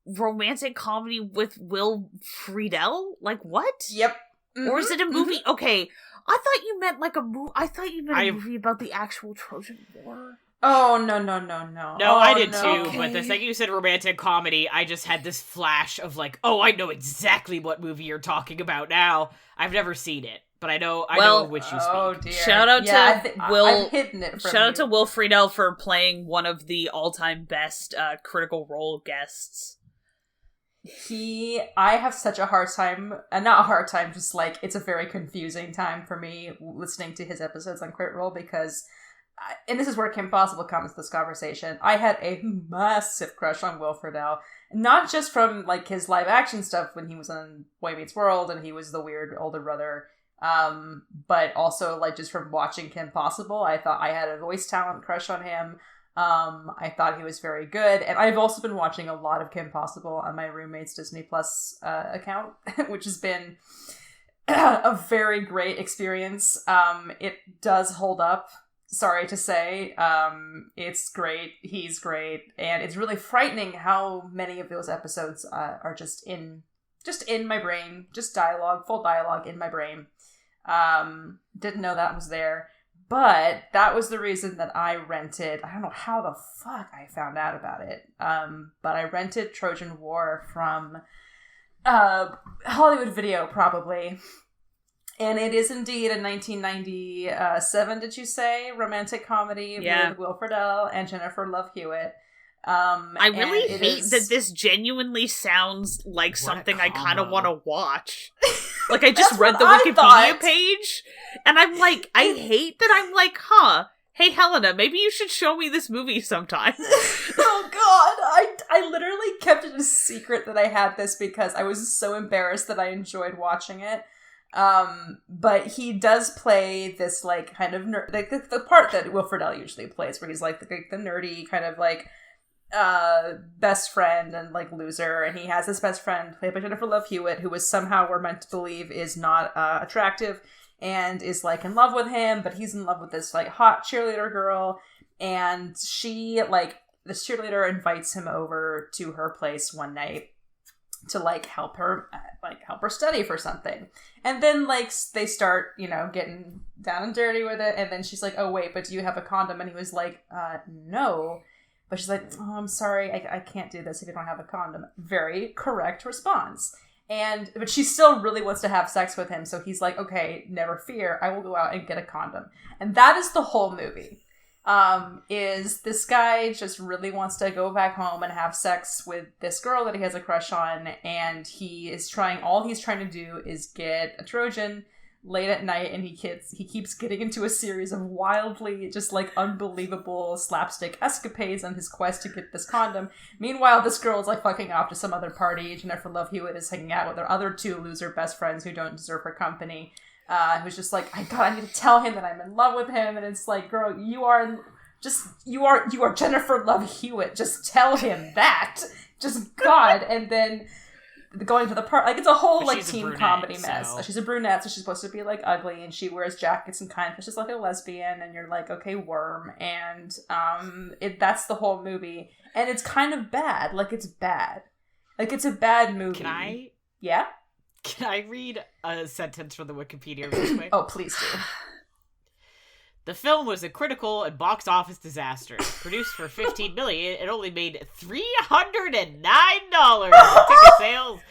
romantic comedy with Will Friedle? Like what? Yep. Or is it a movie? Okay, I thought you meant like a movie. I thought you meant a movie about the actual Trojan War. Oh, no. No, I did too, Okay. but the second you said romantic comedy, I just had this flash of like, oh, I know exactly what movie you're talking about now. I've never seen it, but I know of which you speak. Oh dear. Shout out to Will. I've hidden it from Shout out you. to Will Friedle for playing one of the all-time best Critical Role guests. I have such a hard time, and not a hard time, just like, it's a very confusing time for me listening to his episodes on Crit Role because, and this is where Kim Possible comes to this conversation, I had a massive crush on Will Friedle, not just from like his live action stuff when he was on Boy Meets World and he was the weird older brother, but also like just from watching Kim Possible. I thought I had a voice talent crush on him. I thought he was very good, and I've also been watching a lot of Kim Possible on my roommate's Disney Plus account, which has been a very great experience. It does hold up, sorry to say. It's great, he's great, and it's really frightening how many of those episodes are just in my brain, just full dialogue in my brain. Didn't know that was there. But that was the reason that I rented, I don't know how the fuck I found out about it, but I rented Trojan War from Hollywood Video, probably. And it is indeed a 1997, did you say, romantic comedy with Will Friedle and Jennifer Love Hewitt. I really hate that this genuinely sounds like something I kind of want to watch. Like, I just read the Wikipedia page, and I'm like, I hate that I'm like, hey Helena, maybe you should show me this movie sometime. Oh god, I literally kept it a secret that I had this because I was so embarrassed that I enjoyed watching it. But he does play this, like, kind of nerd, like, the part that Will Friedle usually plays, where he's, like, the nerdy kind of, like, best friend and like loser, and he has this best friend played by Jennifer Love Hewitt, who is somehow, we're meant to believe, is not attractive and is like in love with him, but he's in love with this like hot cheerleader girl, and she, like, this cheerleader invites him over to her place one night to like help her study for something, and then like they start, you know, getting down and dirty with it, and then she's like, oh wait, but do you have a condom? And he was like, no. But she's like, oh, I'm sorry, I can't do this if you don't have a condom. Very correct response. But she still really wants to have sex with him, so he's like, okay, never fear, I will go out and get a condom. And that is the whole movie. Is this guy just really wants to go back home and have sex with this girl that he has a crush on, and all he's trying to do is get a Trojan late at night, and he keeps getting into a series of wildly just like unbelievable slapstick escapades on his quest to get this condom. Meanwhile, this girl is like fucking off to some other party. Jennifer Love Hewitt is hanging out with her other two loser best friends who don't deserve her company. Who's just like, I need to tell him that I'm in love with him, and it's like, girl, you are Jennifer Love Hewitt. Just tell him that. Just God. And then going to the part, like, it's a whole like teen comedy mess. So. She's a brunette, so she's supposed to be like ugly, and she wears jackets and kind of just like a lesbian, and you're like, okay, worm. And that's the whole movie, and it's kind of bad. Like, it's bad. Like, it's a bad movie. Yeah? Can I read a sentence from the Wikipedia real quick? Oh, please do. The film was a critical and box office disaster. Produced for $15 million, it only made $309 in ticket sales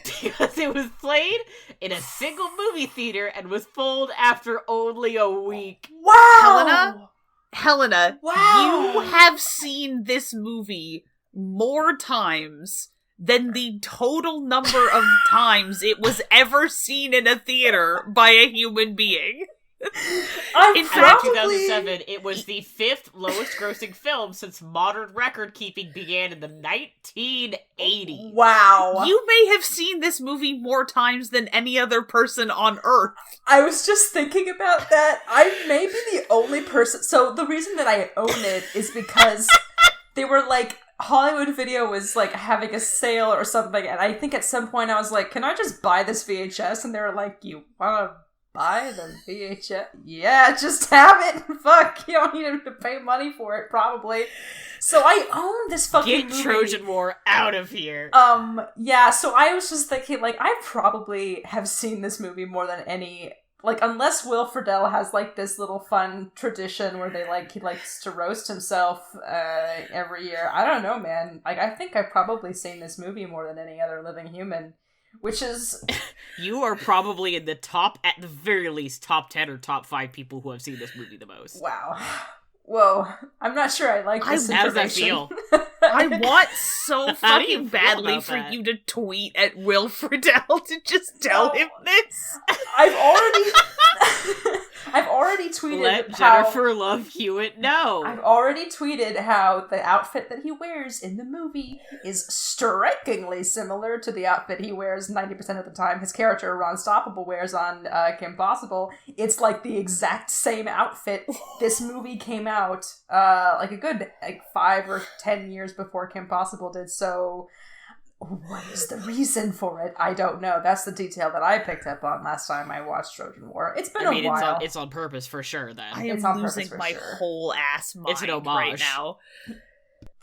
because it was played in a single movie theater and was pulled after only a week. Wow! Helena, wow! You have seen this movie more times than the total number of times it was ever seen in a theater by a human being. In fact, 2007, it was the 5th lowest grossing film since modern record keeping began in the 1980s. Wow. You may have seen this movie more times than any other person on Earth. I was just thinking about that. I may be the only person. So the reason that I own it is because they were like, Hollywood Video was like having a sale or something, and I think at some point I was like, can I just buy this VHS? And they were like, you wanna buy the VHS? Yeah, just have it. Fuck, you don't need to pay money for it, probably. So I own this fucking movie. Get Trojan War out of here. Yeah, so I was just thinking, like, I probably have seen this movie more than any, like, unless Will Friedle has, like, this little fun tradition where he likes to roast himself, every year. I don't know, man. Like, I think I've probably seen this movie more than any other living human, which is... You are probably in the top, at the very least, top 10 or top 5 people who have seen this movie the most. Wow. Whoa, I'm not sure I like this How does that information. feel? I want so How do you fucking feel badly about for that? you to tweet at Will Friedle to just tell him this. I've already tweeted Let how... Jennifer Love Hewitt know. I've already tweeted how the outfit that he wears in the movie is strikingly similar to the outfit he wears 90% of the time his character Ron Stoppable wears on Kim Possible. It's like the exact same outfit. This movie came out like a good 5 or 10 years before Kim Possible did, so what is the reason for it? I don't know. That's the detail that I picked up on last time I watched Trojan War. It's been a while. It's on purpose for sure, then. I It's am on losing purpose for my sure. whole ass mind It's an homage. right now.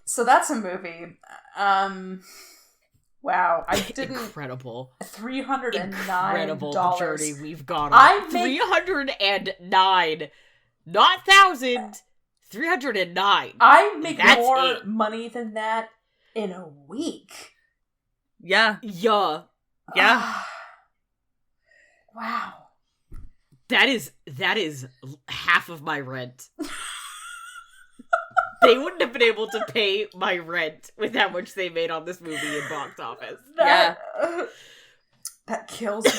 So that's a movie. Wow, I didn't... Incredible. $309. Incredible the journey we've gone on. I make... 309. Not 1,000. 309. I make That's more it. money than that in a week. Yeah. Yeah. Yeah. Wow. That is half of my rent. They wouldn't have been able to pay my rent with how much they made on this movie in box office. That kills me.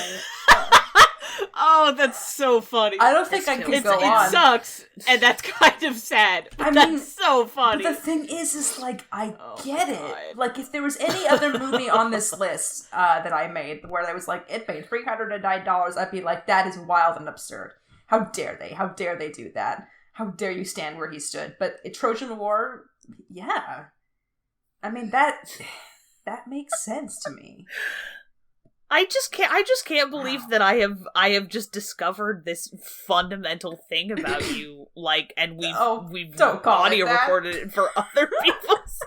Oh, that's so funny. I don't think I could go on. It sucks, and that's kind of sad. But that's so funny. But the thing is like, I Oh get my it. God. Like, if there was any other movie on this list that I made where I was like, it paid $309, I'd be like, that is wild and absurd. How dare they? How dare they do that? How dare you stand where he stood? But Trojan War, yeah. I mean, that makes sense to me. I just can't believe that I have just discovered this fundamental thing about you, like, and we've don't call audio it that. recorded it for other people's.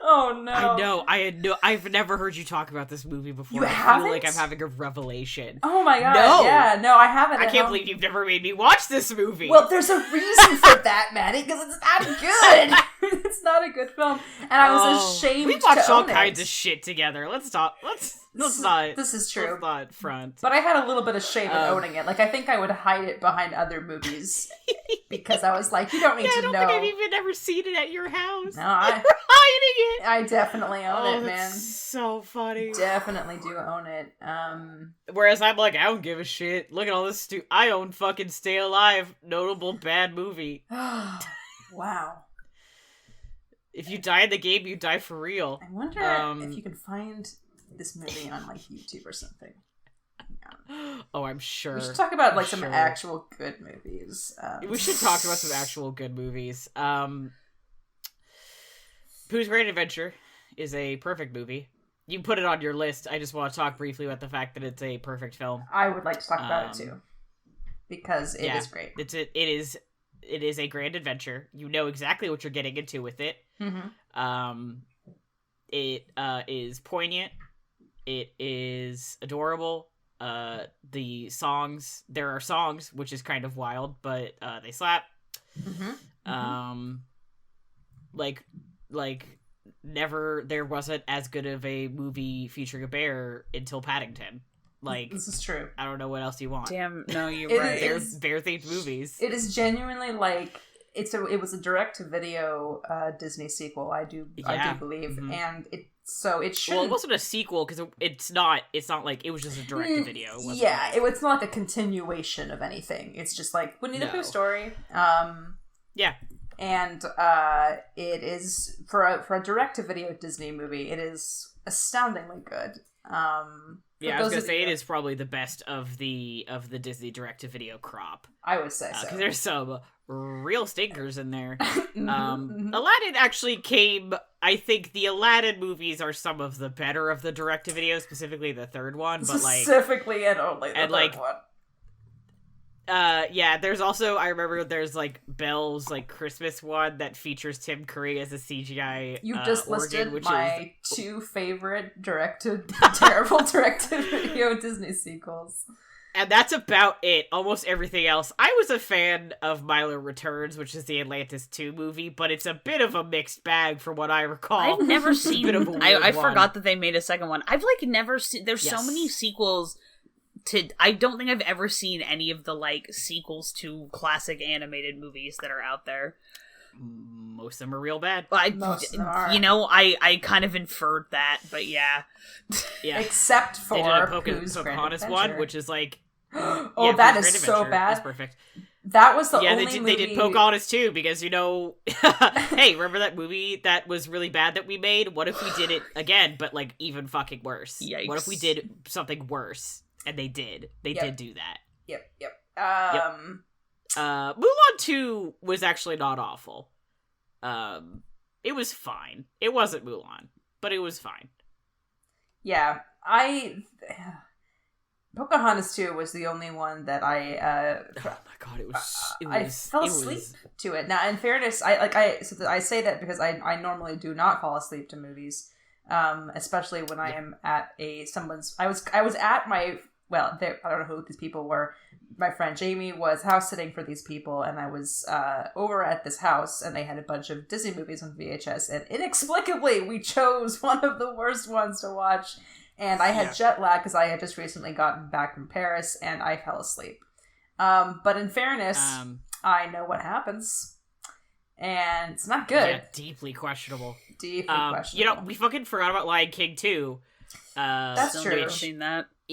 Oh no! I know. I've never heard you talk about this movie before. You I haven't? feel like I'm having a revelation. Oh my god! No. Yeah, no, I haven't. I can't believe you've never made me watch this movie. Well, there's a reason for that, Maddie, because it's not good. It's not a good film, and I was ashamed. We watched to all own kinds it. of shit together. Let's not. This is true. Let's not front. But I had a little bit of shame in owning it. Like, I think I would hide it behind other movies because I was like, you don't need to I don't know. think I've even ever seen it at your house. No, You're hiding it. I definitely own it, man. That's so funny. Definitely do own it. Whereas I'm like, I don't give a shit. Look at all this I own fucking Stay Alive, notable bad movie. Wow. If you die in the game, you die for real. I wonder if you can find this movie on like YouTube or something. Oh, I'm sure. We should talk about like I'm some sure. actual good movies. We should talk about some actual good movies. Pooh's Great Adventure is a perfect movie. You put it on your list. I just want to talk briefly about the fact that it's a perfect film. I would like to talk about it too, because it is great. It is a grand adventure. You know exactly what you're getting into with it. Mm-hmm. It is poignant. It is adorable. The songs, there are songs, which is kind of wild, but they slap. Mm-hmm. Like never there wasn't as good of a movie featuring a bear until Paddington. Like, this is true. I don't know what else you want. Damn, no, you're It right. is- Bear themed movies. It is genuinely like it was a direct to video Disney sequel. I do believe, Mhm. and it should. Well, it wasn't a sequel because it's not like it was just a direct to video. Yeah, it's not like a continuation of anything. It's just like Winnie the Pooh story. Yeah. And it is for a direct to video Disney movie. It is astoundingly good. Yeah, I was gonna say it is probably the best of the Disney direct-to-video crop. I would say so. Because there's some real stinkers in there. Aladdin actually came... I think the Aladdin movies are some of the better of the direct-to-video, specifically the third one. But specifically and only the third one. Yeah, there's also, I remember there's, Belle's, Christmas one that features Tim Curry as a CGI You just listed organ, which my two favorite terrible direct-to-video Disney sequels. And that's about it. Almost everything else. I was a fan of Milo Returns, which is the Atlantis 2 movie, but it's a bit of a mixed bag from what I recall. I've never seen... I forgot that they made a second one. I've, never seen... There's so many sequels... I don't think I've ever seen any of the, sequels to classic animated movies that are out there. Most of them are real bad. Most of them are. I kind of inferred that, but yeah. Except for they did a Pocahontas one, which is oh, that is so bad. That's perfect. That was the only movie... they did Pocahontas too, because, hey, remember that movie that was really bad that we made? What if we did it again, but, even fucking worse? Yikes. What if we did something worse? And they did. They did do that. Yep. Mulan 2 was actually not awful. It was fine. It wasn't Mulan, but it was fine. Yeah, Pocahontas 2 was the only one that oh my god, I fell asleep to it. Now, in fairness, I say that because I normally do not fall asleep to movies, especially when I am at someone's. I was at my. Well, I don't know who these people were. My friend Jamie was house sitting for these people, and I was over at this house, and they had a bunch of Disney movies on VHS, and inexplicably, we chose one of the worst ones to watch, and I had jet lag because I had just recently gotten back from Paris, and I fell asleep. But in fairness, I know what happens, and it's not good. Yeah, deeply questionable. Questionable. We fucking forgot about Lion King 2. That's true. Which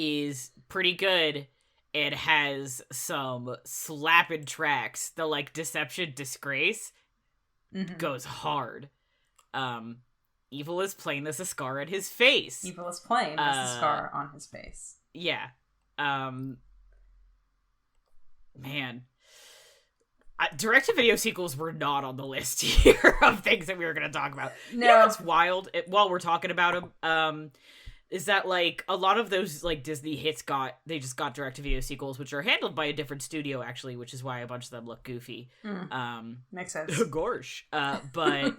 is pretty good. It has some slapping tracks. The Deception Disgrace goes hard. Evil is plain as a scar on his face. Evil is plain as a scar on his face. Yeah. Man. Direct-to-video sequels were not on the list here of things that we were going to talk about. No. You know what's wild, while we're talking about them, is that, a lot of those, Disney hits they just got direct-to-video sequels, which are handled by a different studio, actually, which is why a bunch of them look goofy. Makes sense. Gorsh. But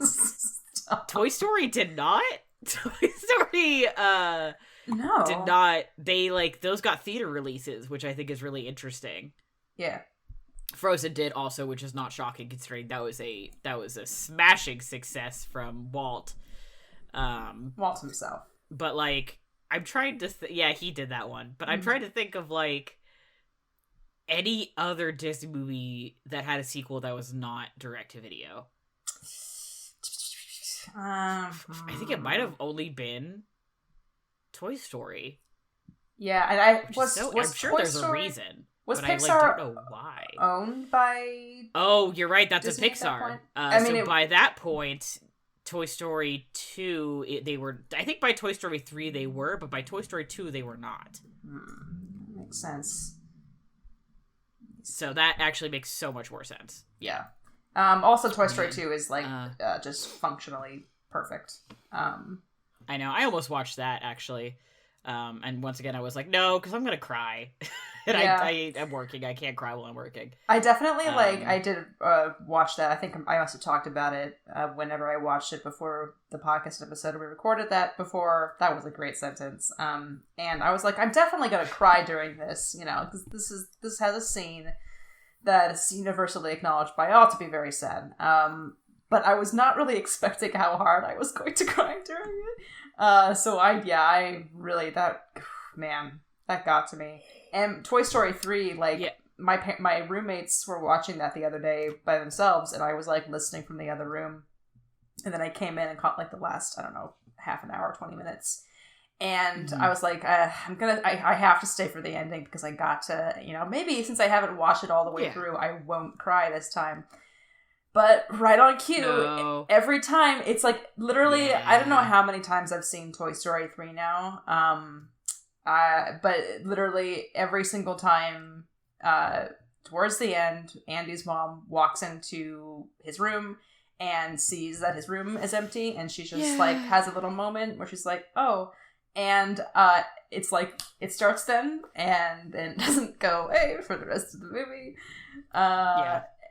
Toy Story did not. Toy Story, no. did not. They, those got theater releases, which I think is really interesting. Yeah. Frozen did also, which is not shocking considering that was a smashing success from Walt. Walt himself. But I'm trying to he did that one. But I'm trying to think of any other Disney movie that had a sequel that was not direct to video. I think it might have only been Toy Story. Yeah, and I'm sure Toy there's Story... a reason. Was but Pixar I don't know why. Owned by... Oh, you're right. That's Disney a Pixar. by that point, Toy Story 2, they were... I think by Toy Story 3 they were, but by Toy Story 2 they were not. Makes sense. So that actually makes so much more sense. Yeah. Also, Toy Story 2 is, just functionally perfect. I know. I almost watched that, actually. And once again, I was like, no, because I'm going to cry. And I'm working. I can't cry while I'm working. I definitely, I did watch that. I think I must have talked about it whenever I watched it before the podcast episode. We recorded that before. That was a great sentence. And I was like, I'm definitely going to cry during this, because this has a scene that is universally acknowledged by all to be very sad. But I was not really expecting how hard I was going to cry during it. So I really, that got to me. And Toy Story 3, my roommates were watching that the other day by themselves, and I was, listening from the other room. And then I came in and caught, the last, I don't know, half an hour, 20 minutes. And I was like, I have to stay for the ending because I got to, maybe since I haven't watched it all the way through, I won't cry this time. But right on cue, No. every time, it's like, literally, Yeah. I don't know how many times I've seen Toy Story 3 now, but literally every single time, towards the end, Andy's mom walks into his room and sees that his room is empty, and she just, like, has a little moment where she's like, oh, and, it's like, it starts then, and then doesn't go away for the rest of the movie.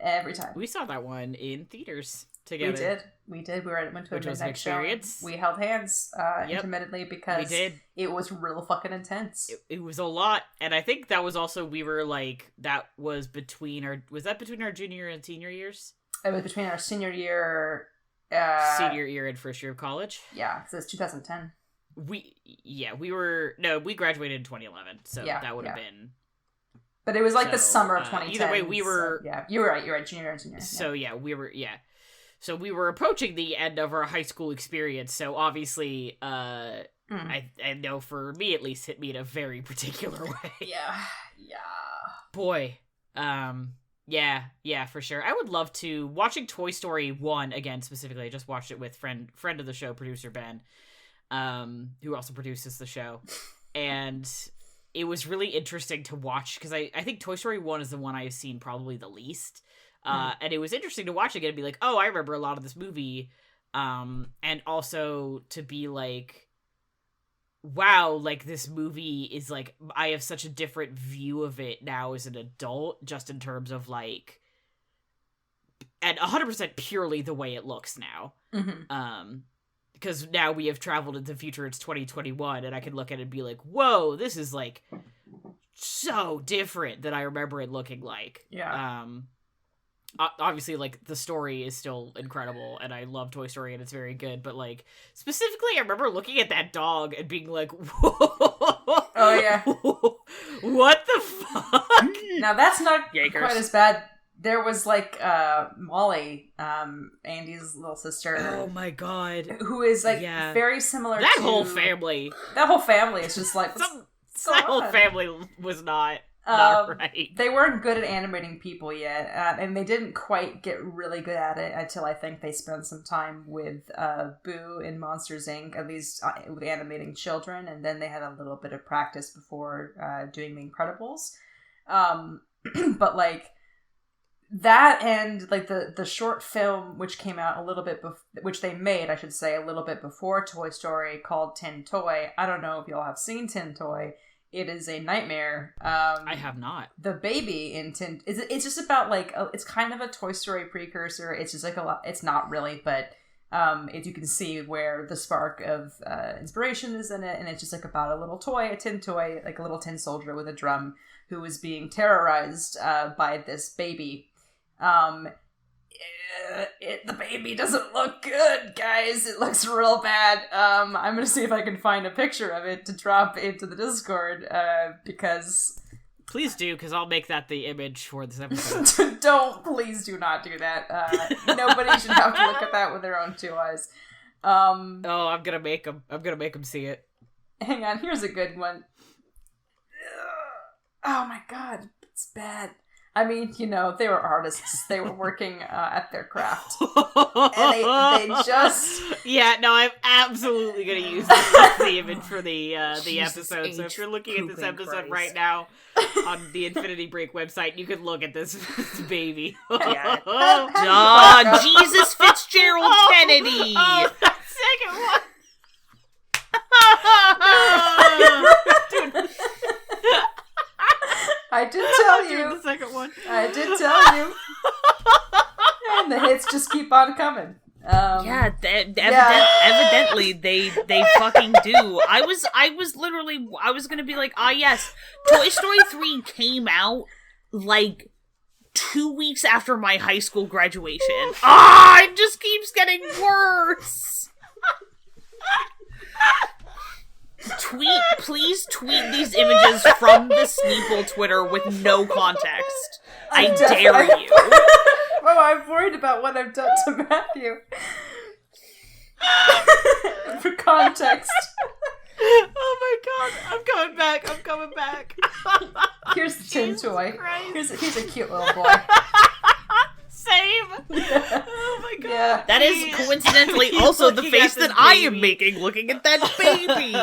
Every time. We saw that one in theaters together. We did. We went to a Which was an midnight show. experience. We held hands intermittently because it was real fucking intense. It was a lot, and I think that was also, we were like, that was between our junior and senior years? It was between our senior year... senior year and first year of college? Yeah, so it's 2010. We graduated in 2011, so that would have been... But it was like the summer of 2010. Either way, we were... So, you're right, junior and senior. So, So we were approaching the end of our high school experience, so obviously, I know for me at least, hit me in a very particular way. Yeah. Boy, yeah, for sure. I would love to, watching Toy Story 1 again specifically, I just watched it with friend of the show, producer Ben, who also produces the show, and... It was really interesting to watch, because I think Toy Story 1 is the one I've seen probably the least. And it was interesting to watch again and be like, oh, I remember a lot of this movie. And also to be like, wow, like, this movie is, like, I have such a different view of it now as an adult, just in terms of, like, and 100% purely the way it looks now. Because now we have traveled into the future, it's 2021, and I can look at it and be like, whoa, this is, like, so different than I remember it looking like. Yeah. Obviously, like, the story is still incredible, and I love Toy Story, and it's very good, but, like, specifically, I remember looking at that dog and being like, whoa. Oh, yeah. What the fuck? Now, that's not Yikers. quite as bad. There was, like, Molly, Andy's little sister. Oh my god. Who is, like, very similar to... That whole family is just, like... That whole family was not right. They weren't good at animating people yet, and they didn't quite get really good at it until I think they spent some time with Boo in Monsters, Inc., at least with animating children, and then they had a little bit of practice before doing The Incredibles. But, like... That and, like, the short film, which came out a little bit which they made, I should say, a little bit before Toy Story, called Tin Toy. I don't know if y'all have seen Tin Toy. It is a nightmare. I have not. The baby in Tin... It's just about, like... it's kind of a Toy Story precursor. It's just, like, a lot... It's not really, but... if you can see where the spark of inspiration is in it, and it's just, like, about a little toy, a tin toy, like a little tin soldier with a drum, who is being terrorized by this baby. The baby doesn't look good, guys. It looks real bad. I'm gonna see if I can find a picture of it to drop into the Discord, because... Please do, because I'll make that the image for this episode. Please do not do that. Nobody should have to look at that with their own two eyes. I'm gonna make them see it. Hang on, here's a good one. Oh my god, it's bad. I mean, you know, they were artists. They were working at their craft. And they just... Yeah, no, I'm absolutely going to use the image for the episode. So if you're looking at this episode right now on the Infinity Break website, you can look at this baby. Yeah. Jesus Fitzgerald Kennedy! Oh, that second one! Dude. I did tell you. The second one. I did tell you. And the hits just keep on coming. Evidently they fucking do. I was gonna be like, yes, Toy Story 3 came out like 2 weeks after my high school graduation. It just keeps getting worse. Please tweet these images from the Sneople Twitter with no context. I dare you. Oh, I'm worried about what I've done to Matthew. For context. Oh my god, I'm coming back. Here's the tin toy. Christ. Here's a cute little boy. Same. Oh my god. Yeah. That is coincidentally also the face that I am making looking at that baby.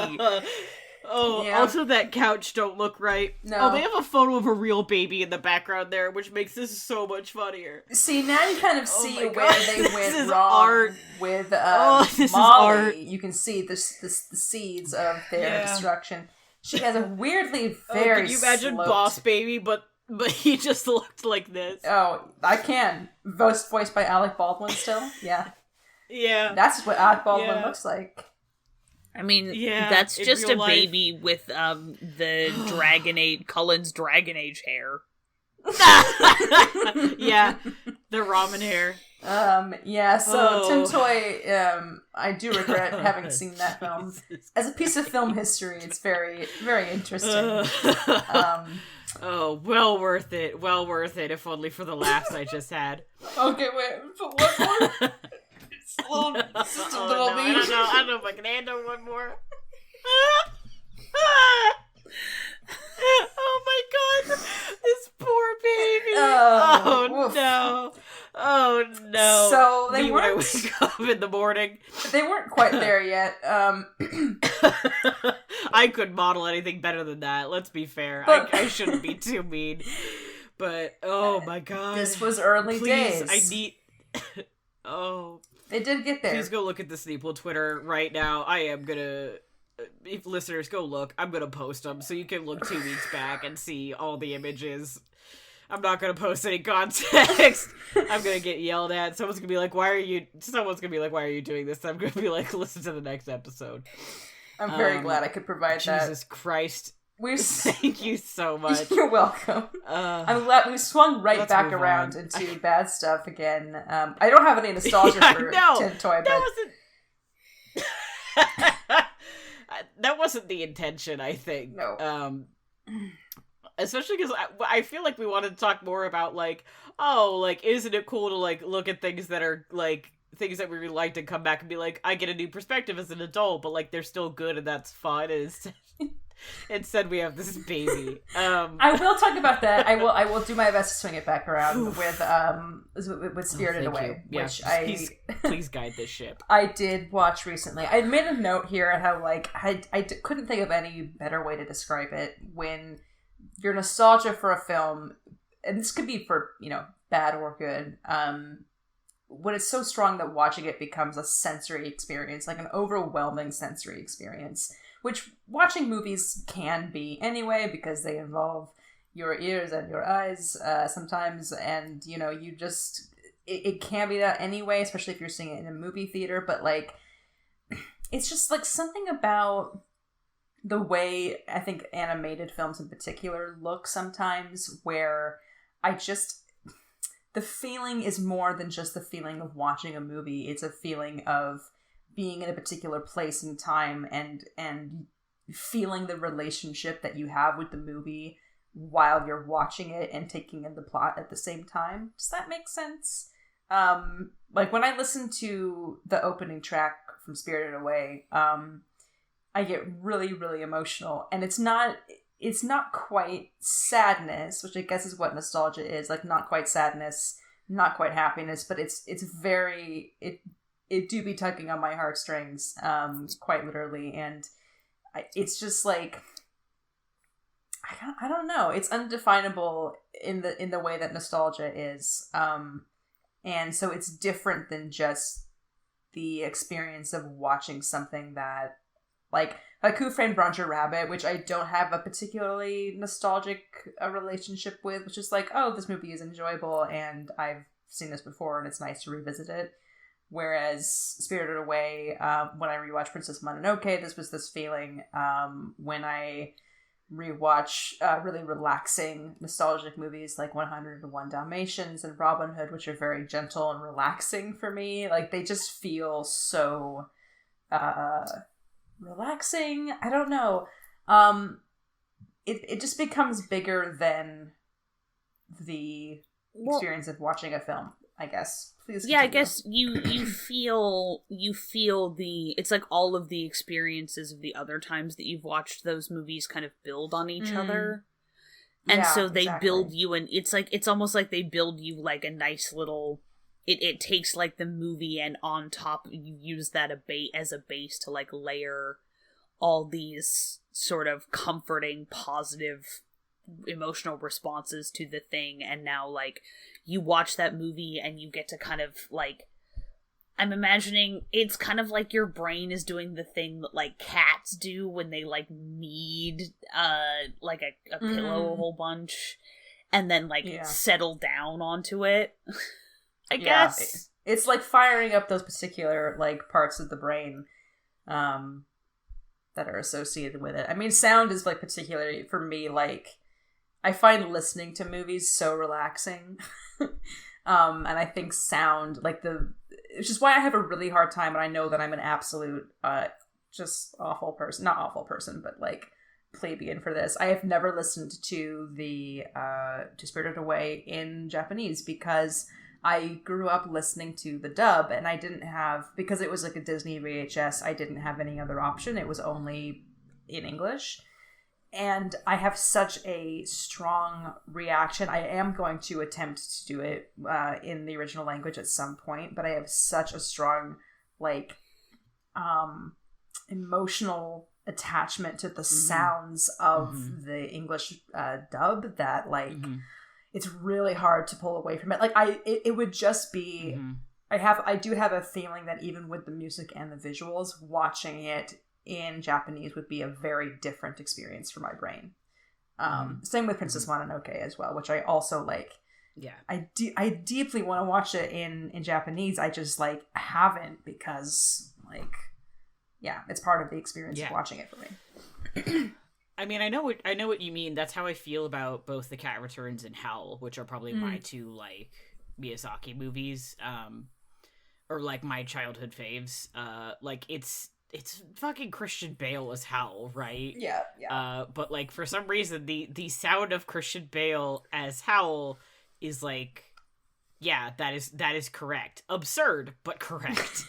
Also that couch don't look right. No. Oh, they have a photo of a real baby in the background there, which makes this so much funnier. See, now you kind of see where they went wrong art. with this is Molly. art. You can see the seeds of their destruction. She has a weirdly very can you imagine sloped... Boss Baby, but he just looked like this? Oh, I can. Voiced by Alec Baldwin still? Yeah. Yeah. That's what Alec Baldwin looks like. I mean, that's just a baby with the Cullen's Dragon Age hair. Yeah, the ramen hair. So Tim Toy, I do regret having seen that film. As a piece of film history, it's very, very interesting. Well worth it. Well worth it, if only for the laughs I just had. Okay, wait, what more? I don't know if I can handle one more. Oh my god, this poor baby. Oh no. So they when weren't. I wake up in the morning. They weren't quite there yet. I couldn't model anything better than that. Let's be fair. But... I shouldn't be too mean. But oh my god, this was early days. I need. They did get there. Please go look at the Sneople Twitter right now. I am gonna. If listeners go look, I'm gonna post them so you can look 2 weeks back and see all the images. I'm not gonna post any context. I'm gonna get yelled at. Someone's gonna be like, why are you doing this? I'm gonna be like, listen to the next episode. I'm very glad I could provide that. Jesus Christ. Thank you so much. You're welcome. I'm glad we swung back around into bad stuff again. I don't have any nostalgia for Tin Toy, but... That wasn't the intention, I think. No. Especially because I feel like we wanted to talk more about, isn't it cool to, look at things that are, things that we really liked and come back and be like, I get a new perspective as an adult, but, they're still good and that's fun. And instead we have this baby. I will talk about that. I will do my best to swing it back around with Spirited Away, which please guide this ship. I did watch recently. I made a note here at how I couldn't think of any better way to describe it when your nostalgia for a film, and this could be for bad or good. When it's so strong that watching it becomes a sensory experience, like an overwhelming sensory experience. Which watching movies can be anyway, because they involve your ears and your eyes sometimes, and you just it can be that anyway, especially if you're seeing it in a movie theater. But it's just something about the way I think animated films in particular look sometimes, where the feeling is more than just the feeling of watching a movie. It's a feeling of being in a particular place and time and feeling the relationship that you have with the movie while you're watching it and taking in the plot at the same time. Does that make sense? When I listen to the opening track from Spirited Away, I get really, really emotional, and it's not quite sadness, which I guess is what nostalgia is, not quite sadness, not quite happiness, but it's very, it do be tugging on my heartstrings, quite literally, and it's just I don't know. It's undefinable in the way that nostalgia is, and so it's different than just the experience of watching something that, Who Framed Roger Rabbit, which I don't have a particularly nostalgic relationship with, which is this movie is enjoyable and I've seen this before and it's nice to revisit it. Whereas Spirited Away, when I rewatched Princess Mononoke, this feeling. When I rewatch really relaxing, nostalgic movies like 101 Dalmatians and Robin Hood, which are very gentle and relaxing for me, they just feel so relaxing. I don't know. It just becomes bigger than the experience of watching a film, I guess. Please continue. I guess you feel it's all of the experiences of the other times that you've watched those movies kind of build on each other. And so they build you, and it's almost like they build you a nice little it takes like the movie, and on top you use that as a base to like layer all these sort of comforting, positive emotional responses to the thing. And now like you watch that movie and you get to kind of like, I'm imagining it's kind of like your brain is doing the thing that like cats do when they like need like a pillow a whole bunch and then like settle down onto it. I guess it's like firing up those particular like parts of the brain that are associated with it. I mean, sound is like particularly for me, like I find listening to movies so relaxing. And I think sound, like it's just why I have a really hard time, and I know that I'm an absolute just awful person, not awful person, but like plebeian for this. I have never listened to to Spirited Away in Japanese because I grew up listening to the dub, and I didn't have, because it was like a Disney VHS, I didn't have any other option. It was only in English. And I have such a strong reaction. I am going to attempt to do it in the original language at some point, but I have such a strong, like, emotional attachment to the sounds of the English dub that, like, it's really hard to pull away from it. Like, it would just be... I do have a feeling that even with the music and the visuals, watching it in Japanese would be a very different experience for my brain. Same with Princess Mononoke as well, which I also like. Yeah, I deeply want to watch it in Japanese. I just like haven't because like, yeah, it's part of the experience of watching it for me. I mean, I know what you mean. That's how I feel about both The Cat Returns and Howl, which are probably my two like Miyazaki movies, or like my childhood faves. Like it's fucking Christian Bale as Howl, right? Yeah. But like for some reason the sound of Christian Bale as Howl is like, yeah, that is correct. Absurd, but correct.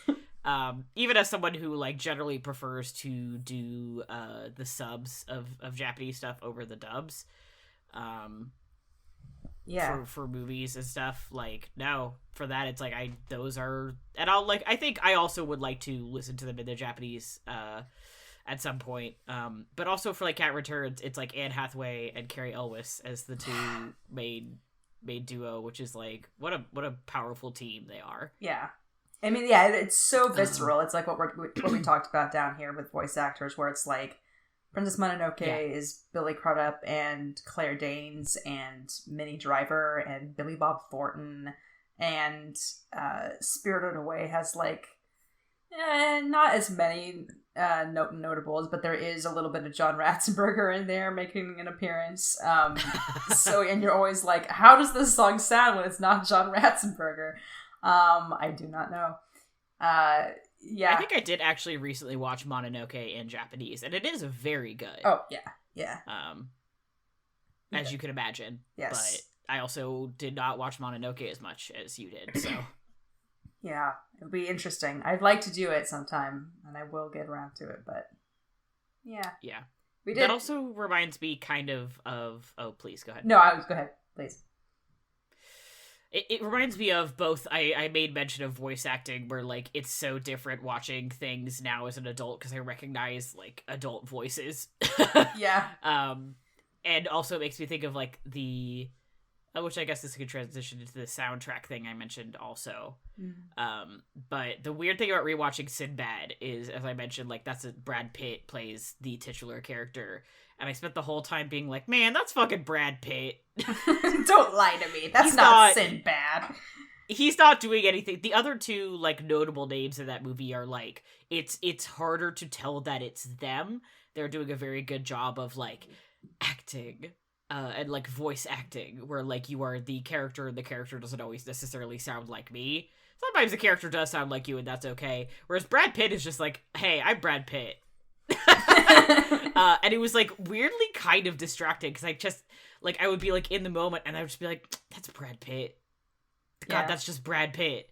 Even as someone who like generally prefers to do the subs of Japanese stuff over the dubs. For movies and stuff, like, no, for that it's like those are, and I'll like, I think I also would like to listen to them in the Japanese at some point, but also for like Cat Returns, it's like Anne Hathaway and Carrie Elwes as the two main duo, which is like what a powerful team they are. Yeah, I mean, yeah, it's so visceral. It's like what we talked about down here with voice actors, where it's like Princess Mononoke is Billy Crudup and Claire Danes and Minnie Driver and Billy Bob Thornton, and Spirited Away has like not as many notables, but there is a little bit of John Ratzenberger in there making an appearance. So, and you're always like, how does this song sound when it's not John Ratzenberger? I do not know. Yeah, I think I did actually recently watch Mononoke in Japanese, and it is very good. Oh yeah. As you can imagine. Yes. But I also did not watch Mononoke as much as you did, so. Yeah, it'll be interesting. I'd like to do it sometime, and I will get around to it, but yeah. Yeah. We did. That also reminds me kind of oh, please, go ahead. No, go ahead, please. It reminds me of both, I made mention of voice acting, where, like, it's so different watching things now as an adult, because I recognize, like, adult voices. Yeah. And also it makes me think of, like, which I guess this could transition into the soundtrack thing I mentioned also. But the weird thing about rewatching Sinbad is, as I mentioned, like, Brad Pitt plays the titular character. And I spent the whole time being like, man, that's fucking Brad Pitt. Don't lie to me. That's not Sinbad. He's not doing anything. The other two, like, notable names in that movie are, like, it's harder to tell that it's them. They're doing a very good job of, like, acting. And, like, voice acting, where, like, you are the character, and the character doesn't always necessarily sound like me. Sometimes the character does sound like you, and that's okay. Whereas Brad Pitt is just like, hey, I'm Brad Pitt. And it was, like, weirdly kind of distracting, because I just, like, I would be, like, in the moment, and I would just be like, that's Brad Pitt. God, that's just Brad Pitt.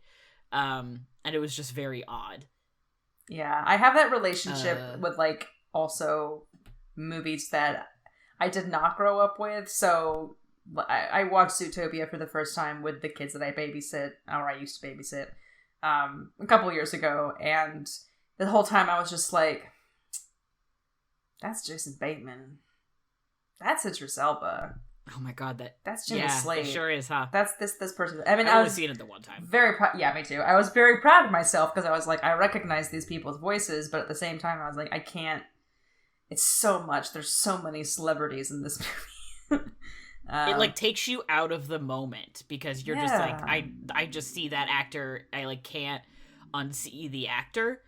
And it was just very odd. Yeah, I have that relationship with, like, also movies that I did not grow up with, so I watched Zootopia for the first time with the kids that I babysit, or I used to babysit, a couple years ago, and the whole time I was just like, that's Jason Bateman. That's Idris Elba. Oh my god, that's Jimmy Slade. It sure is, huh? That's this person. I mean, I only seen it the one time. Very proud. Yeah, me too. I was very proud of myself because I was like, I recognize these people's voices, but at the same time, I was like, I can't. It's so much. There's so many celebrities in this movie. It like takes you out of the moment because you're just like, I just see that actor. I like can't unsee the actor.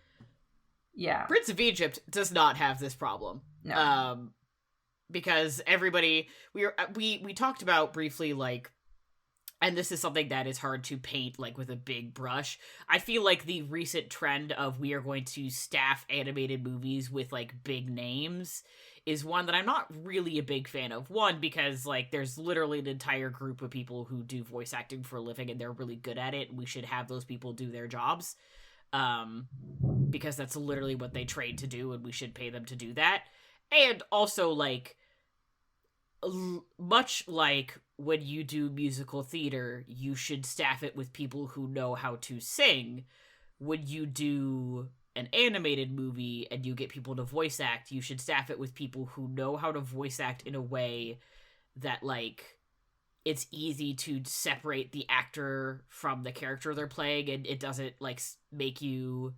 Yeah. Prince of Egypt does not have this problem. No. Because everybody we talked about briefly, like, and this is something that is hard to paint like with a big brush. I feel like the recent trend of we are going to staff animated movies with like big names is one that I'm not really a big fan of. One, because like there's literally an entire group of people who do voice acting for a living and they're really good at it. We should have those people do their jobs. Because that's literally what they trained to do and we should pay them to do that. And also, like, much like when you do musical theater, you should staff it with people who know how to sing. When you do an animated movie and you get people to voice act, you should staff it with people who know how to voice act in a way that, like, it's easy to separate the actor from the character they're playing, and it doesn't, like, make you,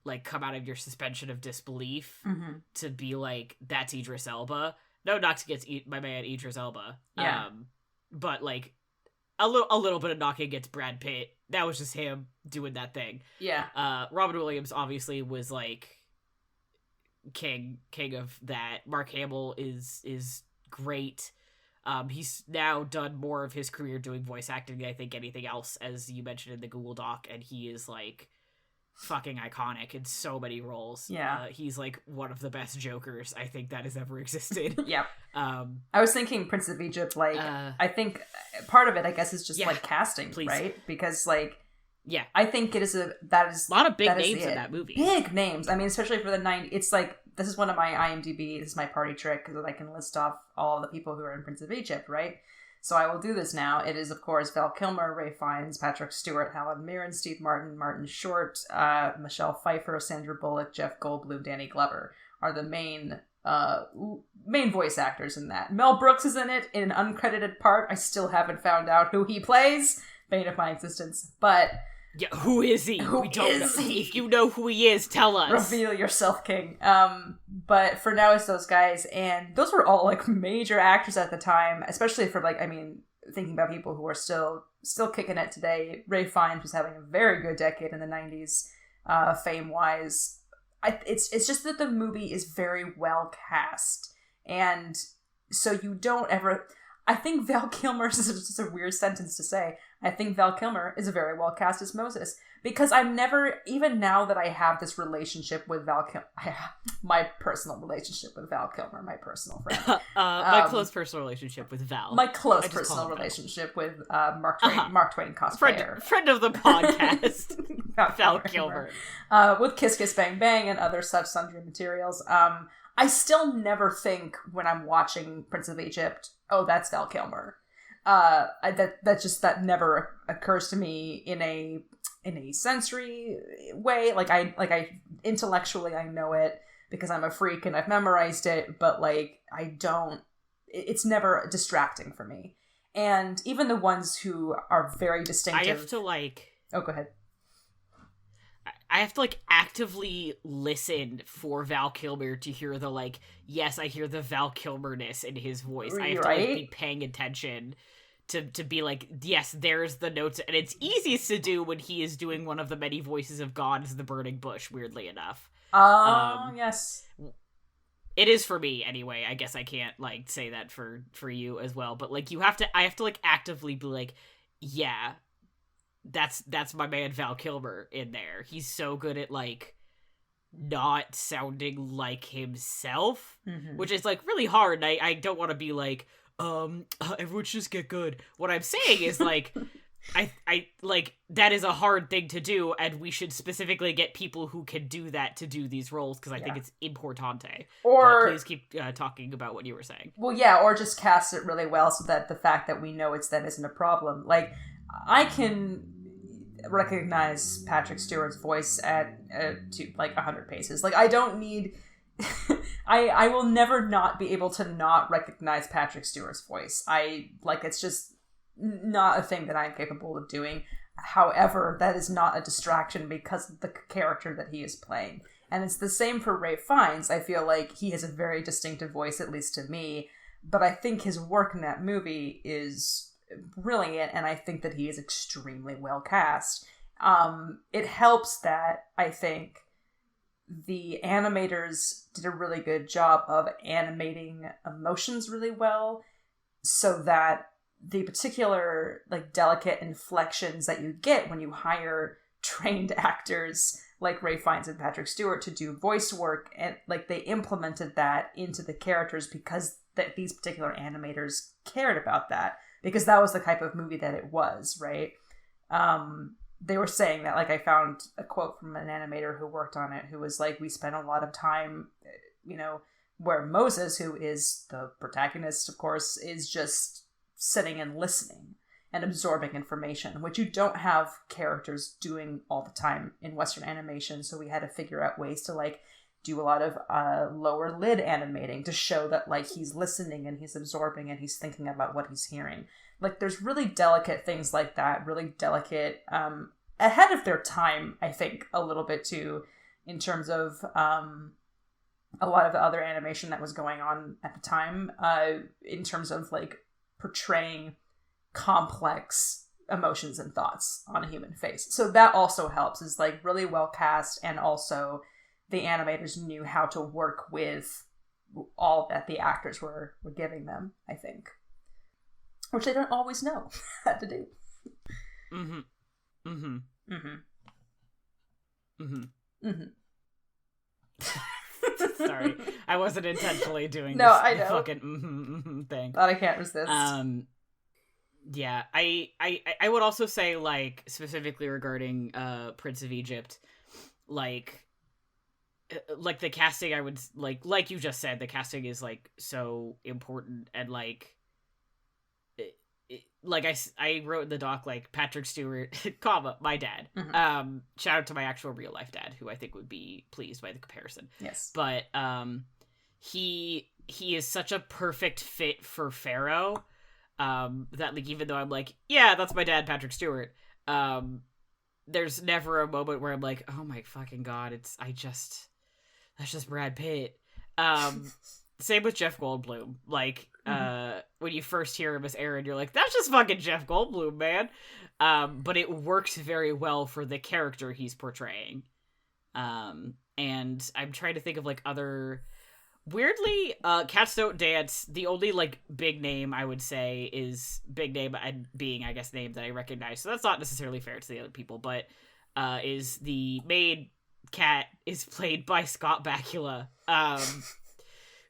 like, come out of your suspension of disbelief to be like, that's Idris Elba. No knocks against my man Idris Elba. Yeah. But, like, a little bit of knocking against Brad Pitt. That was just him doing that thing. Yeah. Robin Williams obviously was, like, king of that. Mark Hamill is great. He's now done more of his career doing voice acting than I think anything else, as you mentioned in the Google Doc, and he is, like, fucking iconic in so many roles. Yeah. He's, like, one of the best Jokers I think that has ever existed. Yep. I was thinking Prince of Egypt, like, I think part of it, I guess, is just, like, casting, right? Because, like, yeah, I think it is a lot of big names in that movie. Big names. I mean, especially for the 90s. It's like, this is one of my IMDb, this is my party trick, because I can list off all of the people who are in Prince of Egypt, right? So I will do this now. It is, of course, Val Kilmer, Ray Fiennes, Patrick Stewart, Helen Mirren, Steve Martin, Martin Short, Michelle Pfeiffer, Sandra Bullock, Jeff Goldblum, Danny Glover are the main voice actors in that. Mel Brooks is in it in an uncredited part. I still haven't found out who he plays. Bane of my existence. But yeah, who is he? We don't know. If you know who he is, tell us. Reveal yourself, King. But for now, it's those guys, and those were all like major actors at the time, especially for like, I mean, thinking about people who are still kicking it today. Ray Fiennes was having a very good decade in the 90s, fame wise. It's just that the movie is very well cast, and so you don't ever. I think Val Kilmer, this is just a weird sentence to say, I think Val Kilmer is very well cast as Moses. Because I'm never, even now that I have this relationship with Val Kilmer, my personal relationship with Val Kilmer, my personal friend. My close personal relationship with Val. My close personal relationship with Mark Twain cosplayer. Friend of the podcast, Val Kilmer. With Kiss Kiss Bang Bang and other such sundry materials. I still never think when I'm watching Prince of Egypt, oh, that's Val Kilmer. That never occurs to me in a sensory way. Like I intellectually I know it because I'm a freak and I've memorized it, but like it's never distracting for me. And even the ones who are very distinctive, I have to like. Oh, go ahead. I have to, like, actively listen for Val Kilmer to hear the, like, yes, I hear the Val Kilmer-ness in his voice. I have to, like, be paying attention to be like, yes, there's the notes. And it's easiest to do when he is doing one of the many voices of God as the burning bush, weirdly enough. Yes. It is for me, anyway. I guess I can't, like, say that for you as well. But, like, I have to, like, actively be like, yeah, that's my man Val Kilmer in there. He's so good at, like, not sounding like himself, which is, like, really hard. I don't want to be like, everyone should just get good. What I'm saying is, like, I like that is a hard thing to do, and we should specifically get people who can do that to do these roles, because I think it's importante. Or but please keep talking about what you were saying. Well, yeah, or just cast it really well so that the fact that we know it's them isn't a problem. Like, I can recognize Patrick Stewart's voice at to like 100 paces. Like, I don't need. I will never not be able to not recognize Patrick Stewart's voice. It's just not a thing that I'm capable of doing. However, that is not a distraction because of the character that he is playing. And it's the same for Ralph Fiennes. I feel like he has a very distinctive voice, at least to me, but I think his work in that movie is brilliant, and I think that he is extremely well cast. It helps that I think the animators did a really good job of animating emotions really well, so that the particular like delicate inflections that you get when you hire trained actors like Ralph Fiennes and Patrick Stewart to do voice work, and like they implemented that into the characters because that these particular animators cared about that, because that was the type of movie that it was, right? They were saying that, like, I found a quote from an animator who worked on it who was like, we spent a lot of time, where Moses, who is the protagonist, of course, is just sitting and listening and absorbing information, which you don't have characters doing all the time in Western animation. So we had to figure out ways to like do a lot of lower lid animating to show that like he's listening and he's absorbing and he's thinking about what he's hearing. Like there's really delicate things like that, really delicate, ahead of their time, I think, a little bit too, in terms of a lot of the other animation that was going on at the time, in terms of like portraying complex emotions and thoughts on a human face. So that also helps, is like really well cast, and also the animators knew how to work with all that the actors were giving them, I think. Which they don't always know how to do. Mm-hmm. Mm-hmm. Mm-hmm. Mm-hmm. Sorry, I wasn't intentionally doing no, this I know. fucking thing. But I can't resist. Yeah, I would also say, like, specifically regarding Prince of Egypt, like the casting, I would like you just said, the casting is like so important, and like I wrote in the doc, like, Patrick Stewart, comma, my dad. Mm-hmm. Shout out to my actual real life dad, who I think would be pleased by the comparison. Yes. But he is such a perfect fit for Pharaoh, that, like, even though I'm like, yeah, that's my dad, Patrick Stewart, there's never a moment where I'm like, oh my fucking god, that's just Brad Pitt. Same with Jeff Goldblum. Like, when you first hear him as Aaron, you're like, that's just fucking Jeff Goldblum, man. But it works very well for the character he's portraying. And I'm trying to think of, like, other... Weirdly, Cats Don't Dance, the only, like, big name I would say is big name and being, I guess, name that I recognize. So that's not necessarily fair to the other people, but is the main cat is played by Scott Bakula.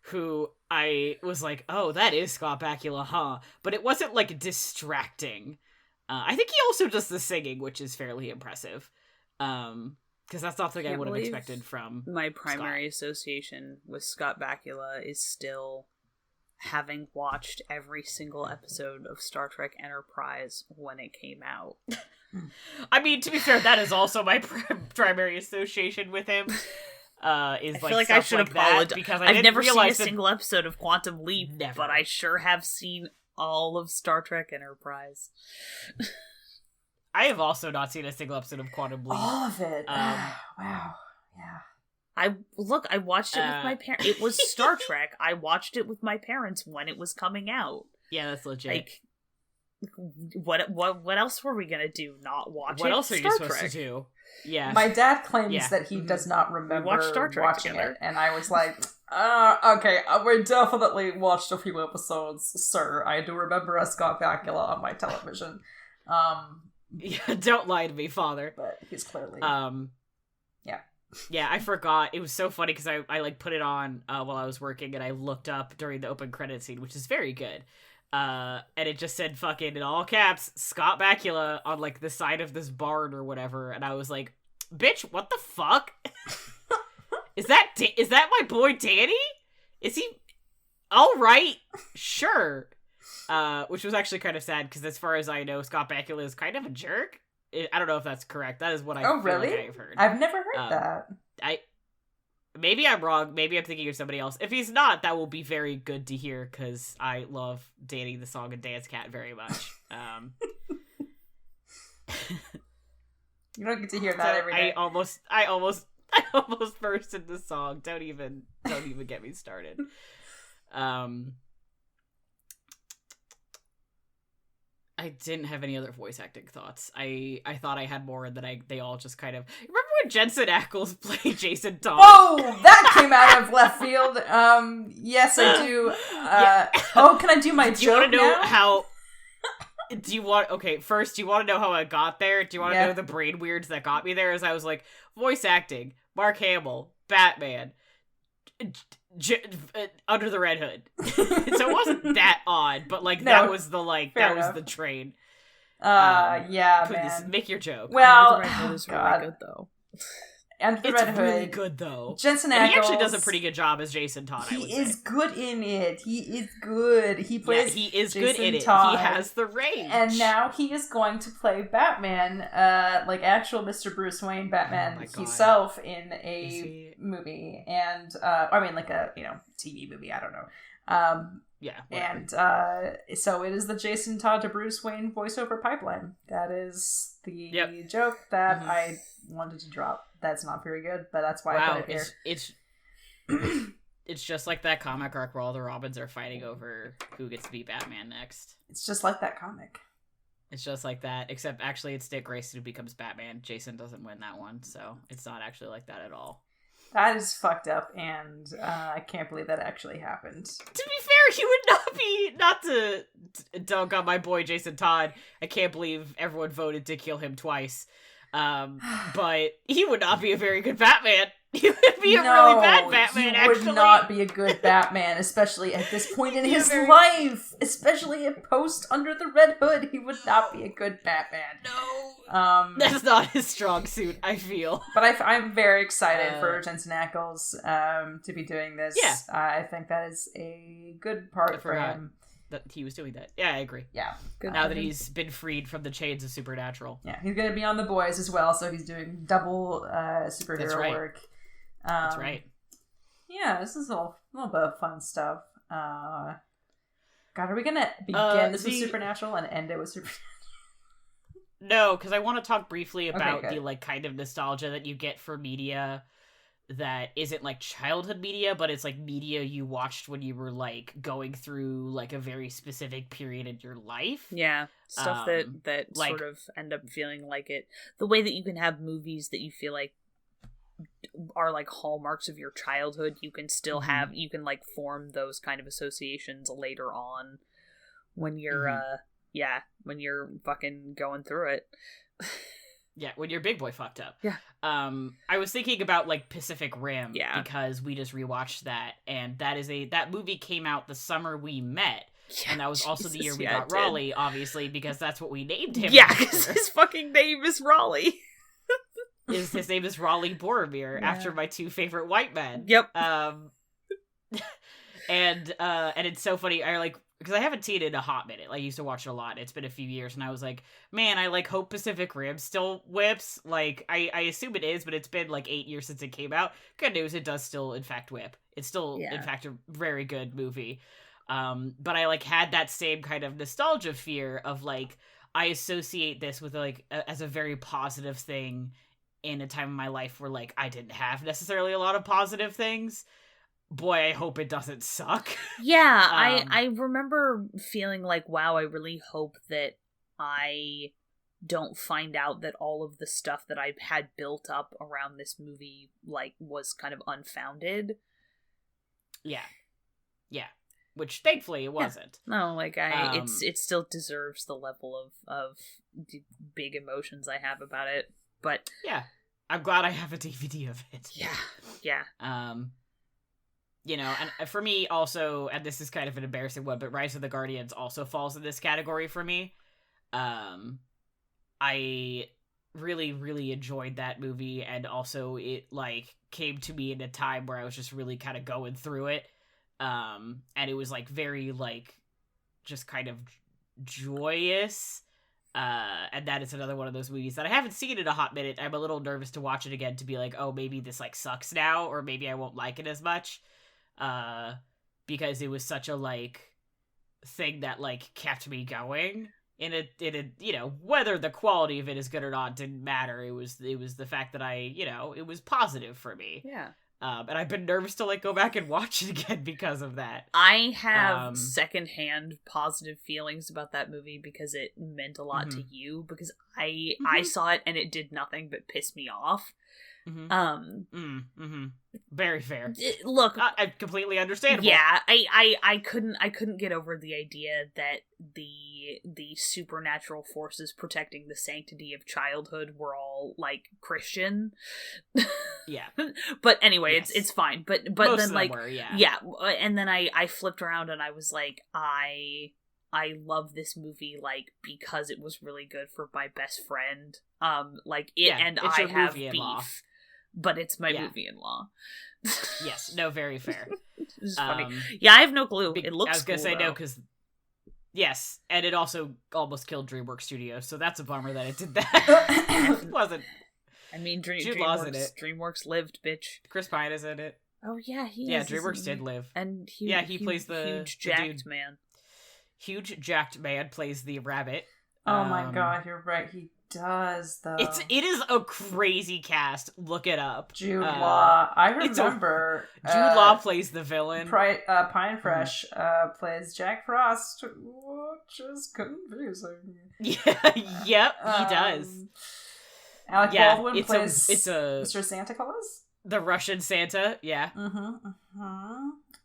Who I was like, oh, that is Scott Bakula, huh? But it wasn't, like, distracting. I think he also does the singing, which is fairly impressive. Because that's not something I would have expected from my primary association with Scott Bakula is still having watched every single episode of Star Trek Enterprise when it came out. I mean, to be fair, that is also my primary association with him. I feel like I should apologize because I've never seen a single episode of Quantum Leap, but I sure have seen all of Star Trek Enterprise. I have also not seen a single episode of Quantum Leap. All of it. Wow. Yeah. I watched it with my parents. It was Star Trek. I watched it with my parents when it was coming out. Yeah, that's legit. Like, what else were we gonna do? Not watch what it? What else are you supposed to do? Yeah. My dad claims that he does not remember watching it, and I was like, okay, we definitely watched a few episodes, sir. I do remember a Scott Bakula on my television. Yeah, don't lie to me, father. But he's clearly... Yeah. Yeah, I forgot. It was so funny because I like put it on while I was working, and I looked up during the open credit scene, which is very good. And it just said fucking in all caps Scott Bakula on like the side of this barn or whatever, and I was like, bitch, what the fuck? Is that my boy Danny? Is he all right? Sure. Which was actually kind of sad because as far as I know, Scott Bakula is kind of a jerk. I don't know if that's correct. That is what I feel really? like I've heard. I've never heard that. Maybe I'm wrong. Maybe I'm thinking of somebody else. If he's not, that will be very good to hear because I love Danny the Song and Dance Cat very much. You don't get to hear that every day. I almost burst into song. Don't even get me started. I didn't have any other voice acting thoughts. I thought I had more, and then they all just kind of... Remember when Jensen Ackles played Jason Todd? Oh, that came out of left field. Yes, I do. Oh, can I do my joke Do you want to know now? how... First, do you want to know how I got there? Do you want to know the brain weirds that got me there? As I was like, voice acting, Mark Hamill, Batman, Under the Red Hood. So it wasn't that odd, but like that was the was the train. Yeah, man. Make your joke. Under Well, the Red Hood is really good though. Under the It's Red Hood. really good though. Jensen Ackles. And he actually does a pretty good job as Jason Todd. He is good in it. He is good. He plays. He is Jason good in it. Todd. He has the range. And now he is going to play Batman, like actual Mr. Bruce Wayne Batman himself in a movie, and I mean like a TV movie. I don't know. Yeah. Whatever. And so it is the Jason Todd to Bruce Wayne voiceover pipeline. That is the joke that I wanted to drop. That's not very good, but that's why I put it here. It's just like that comic arc where all the Robins are fighting over who gets to be Batman next. It's just like that comic. It's just like that, except actually it's Dick Grayson who becomes Batman. Jason doesn't win that one, so it's not actually like that at all. That is fucked up, and I can't believe that actually happened. To be fair, he would not to dunk on my boy Jason Todd. I can't believe everyone voted to kill him twice. But he would not be a very good Batman. He would be a really bad Batman, he would not be a good Batman, especially at this point in his life. Especially in post Under the Red Hood, he would not be a good Batman. No. That's not his strong suit, I feel. But I'm very excited for Jensen Ackles to be doing this. Yeah. I think that is a good part for him. That he was doing that. Yeah, I agree. Yeah. Good now that he's been freed from the chains of Supernatural. Yeah, he's going to be on The Boys as well, so he's doing double superhero work. That's right. Yeah, this is a little bit of fun stuff. God, are we going to begin this with Supernatural and end it with Supernatural? No, because I want to talk briefly about the like kind of nostalgia that you get for media that isn't like childhood media, but it's like media you watched when you were like going through like a very specific period in your life. Yeah, stuff that like, sort of end up feeling like it. The way that you can have movies that you feel like are like hallmarks of your childhood, you can still have, you can like form those kind of associations later on when you're when you're fucking going through it. Yeah, when your big boy fucked up. Yeah. I was thinking about like Pacific Rim because we just rewatched that, and that movie came out the summer we met. Yeah, and that was also the year we got Raleigh, obviously, because that's what we named him. Yeah, because his fucking name is Raleigh. His name is Raleigh Boromir, after my two favorite white men. Yep. And it's so funny. I like, because I haven't seen it in a hot minute. Like, I used to watch it a lot. It's been a few years, and I was like, man, I like hope Pacific Rim still whips. Like, I assume it is, but it's been like 8 years since it came out. Good news, it does still in fact whip. It's still in fact a very good movie. But I like had that same kind of nostalgia fear of like, I associate this with like as a very positive thing in a time in my life where like I didn't have necessarily a lot of positive things. Boy, I hope it doesn't suck. Yeah, I remember feeling like, wow, I really hope that I don't find out that all of the stuff that I had built up around this movie like was kind of unfounded. Yeah. Which thankfully it wasn't. No, like it still deserves the level of the big emotions I have about it. But yeah, I'm glad I have a DVD of it. Yeah. you know, and for me also, and this is kind of an embarrassing one, but Rise of the Guardians also falls in this category for me. I really, really enjoyed that movie, and also it, like, came to me in a time where I was just really kind of going through it. And it was, like, very, like, just kind of joyous. And that is another one of those movies that I haven't seen in a hot minute. I'm a little nervous to watch it again to be like, oh, maybe this, like, sucks now, or maybe I won't like it as much. Because it was such a, like, thing that, like, kept me going. In a, you know, whether the quality of it is good or not didn't matter. It was the fact that it was positive for me. Yeah. And I've been nervous to, like, go back and watch it again because of that. I have secondhand positive feelings about that movie because it meant a lot to you, because I saw it and it did nothing but piss me off. Very fair. Look, I completely understandable. Yeah, I couldn't get over the idea that the supernatural forces protecting the sanctity of childhood were all, like, Christian. Yeah. But anyway, yes. it's fine. But most then, of like, them were, yeah. Yeah, and then I flipped around and I was like, I love this movie, like, because it was really good for my best friend. Like, it, yeah, and I have beef, but it's my movie-in-law. Yes, no, very fair. This is funny. Yeah, I have no clue. It looks I was gonna cool, say though. no, because yes, and it also almost killed DreamWorks Studios, so that's a bummer that it did that. It wasn't. I mean, DreamWorks lived, bitch. Chris Pine is in it. Oh yeah, DreamWorks did live, and he plays the huge jacked man. Huge jacked man plays the rabbit. Oh my god, you're right. He does though. It is a crazy cast. Look it up. Jude Law. I remember Jude Law plays the villain. Pine Fresh plays Jack Frost, which is confusing. Yeah, yep, he does. Alec Baldwin plays it's a Mr. Santa Claus, the Russian Santa. Yeah.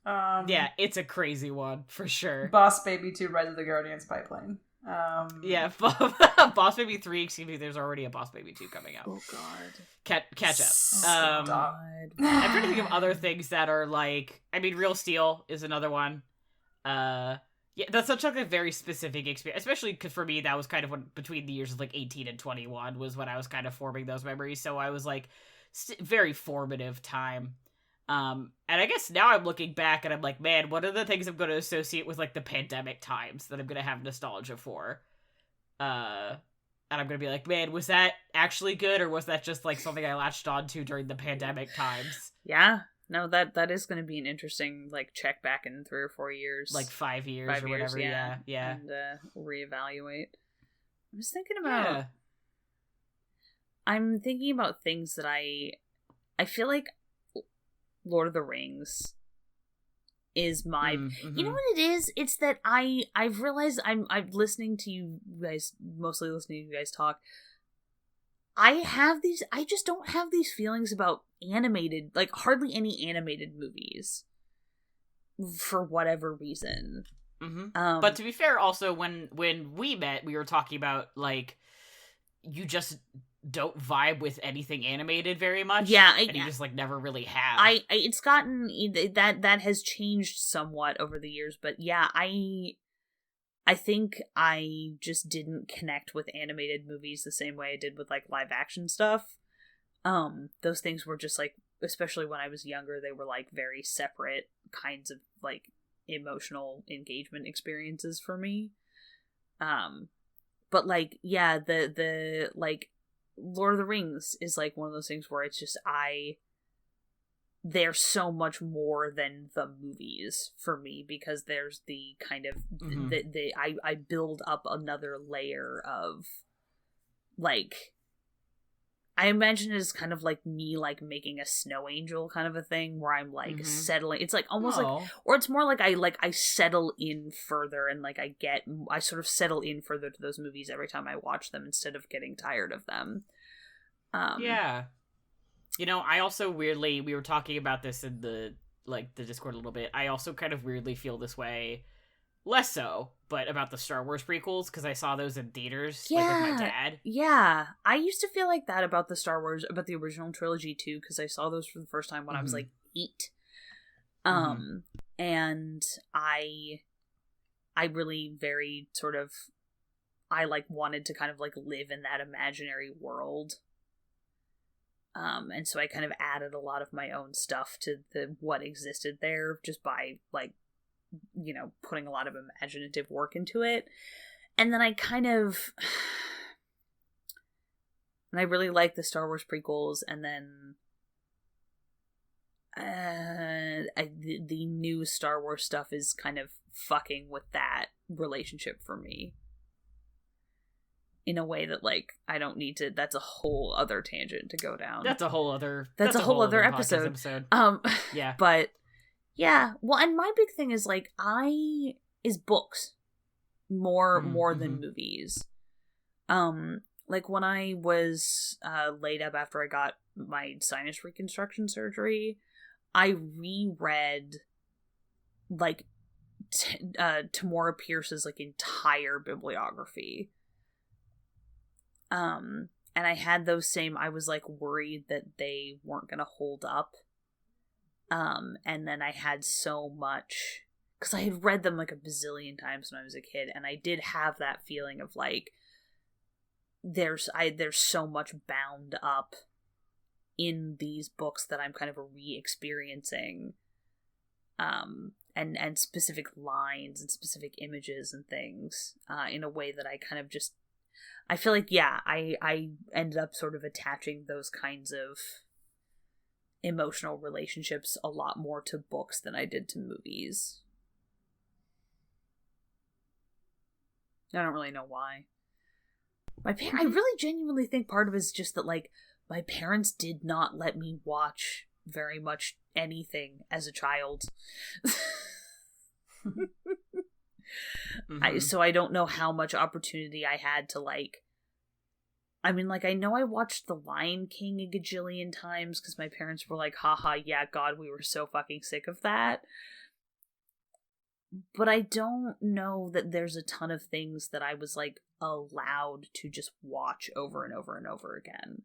Yeah, it's a crazy one for sure. Boss Baby 2: Rise of the Guardians Pipeline. Yeah, Boss Baby 3, excuse me, there's already a Boss Baby 2 coming out. Oh god. Catch up. Stop. I'm trying to think of other things that are like, I mean, Real Steel is another one. Yeah, that's such like a very specific experience, especially because for me, that was kind of when, between the years of like 18 and 21 was when I was kind of forming those memories, so I was like, very formative time. And I guess now I'm looking back and I'm like, man, what are the things I'm going to associate with, like, the pandemic times that I'm going to have nostalgia for? And I'm going to be like, man, was that actually good, or was that just, like, something I latched onto during the pandemic times? Yeah. No, that is going to be an interesting, like, check back in 3 or 4 years. Like 5 years or whatever, yeah. And reevaluate. I was thinking about... Yeah. I'm thinking about things that I feel like Lord of the Rings is my you know what it is, it's that I've realized I'm listening to you guys, mostly listening to you guys talk. I just don't have these feelings about animated, like hardly any animated movies for whatever reason. But to be fair, also when we met, we were talking about, like, you just don't vibe with anything animated very much. Yeah, and you just, like, never really have. It's gotten that has changed somewhat over the years, but yeah, I think I just didn't connect with animated movies the same way I did with, like, live action stuff. Those things were just, like, especially when I was younger, they were, like, very separate kinds of, like, emotional engagement experiences for me. But, like, yeah, the like, Lord of the Rings is, like, one of those things where it's just, they're so much more than the movies for me, because there's the kind of, I build up another layer of, like, I imagine it as kind of like me, like, making a snow angel kind of a thing, where I'm, like, settling, it's like almost like, or it's more like I settle in further, and, like, I sort of settle in further to those movies every time I watch them, instead of getting tired of them. Yeah. You know, I also weirdly, we were talking about this in the Discord a little bit, I also kind of weirdly feel this way, less so, but about the Star Wars prequels, because I saw those in theaters, like, with my dad. Yeah, I used to feel like that about the Star Wars, about the original trilogy too, because I saw those for the first time when I was, like, 8. And I really very sort of, I like wanted to kind of like live in that imaginary world. And so I kind of added a lot of my own stuff to what existed there just by like, you know, putting a lot of imaginative work into it. And then I really like the Star Wars prequels, and then the new Star Wars stuff is kind of fucking with that relationship for me in a way that, like, I don't need to. That's a whole other tangent to go down. That's a whole other episode. Yeah. But yeah, well, and my big thing is like is books more than movies. Like when I was laid up after I got my sinus reconstruction surgery, I reread like Tamora Pierce's like entire bibliography. And I had those same, I was like worried that they weren't gonna hold up. And then I had so much, because I had read them like a bazillion times when I was a kid, and I did have that feeling of like, there's so much bound up in these books that I'm kind of re-experiencing, and specific lines and specific images and things, in a way that I kind of just, I feel like, yeah, I ended up sort of attaching those kinds of emotional relationships a lot more to books than I did to movies. I don't really know why. I really genuinely think part of it is just that, like, my parents did not let me watch very much anything as a child. So I don't know how much opportunity I had to, like, I mean, like, I know I watched The Lion King a gajillion times because my parents were like, haha, yeah, God, we were so fucking sick of that. But I don't know that there's a ton of things that I was, like, allowed to just watch over and over and over again.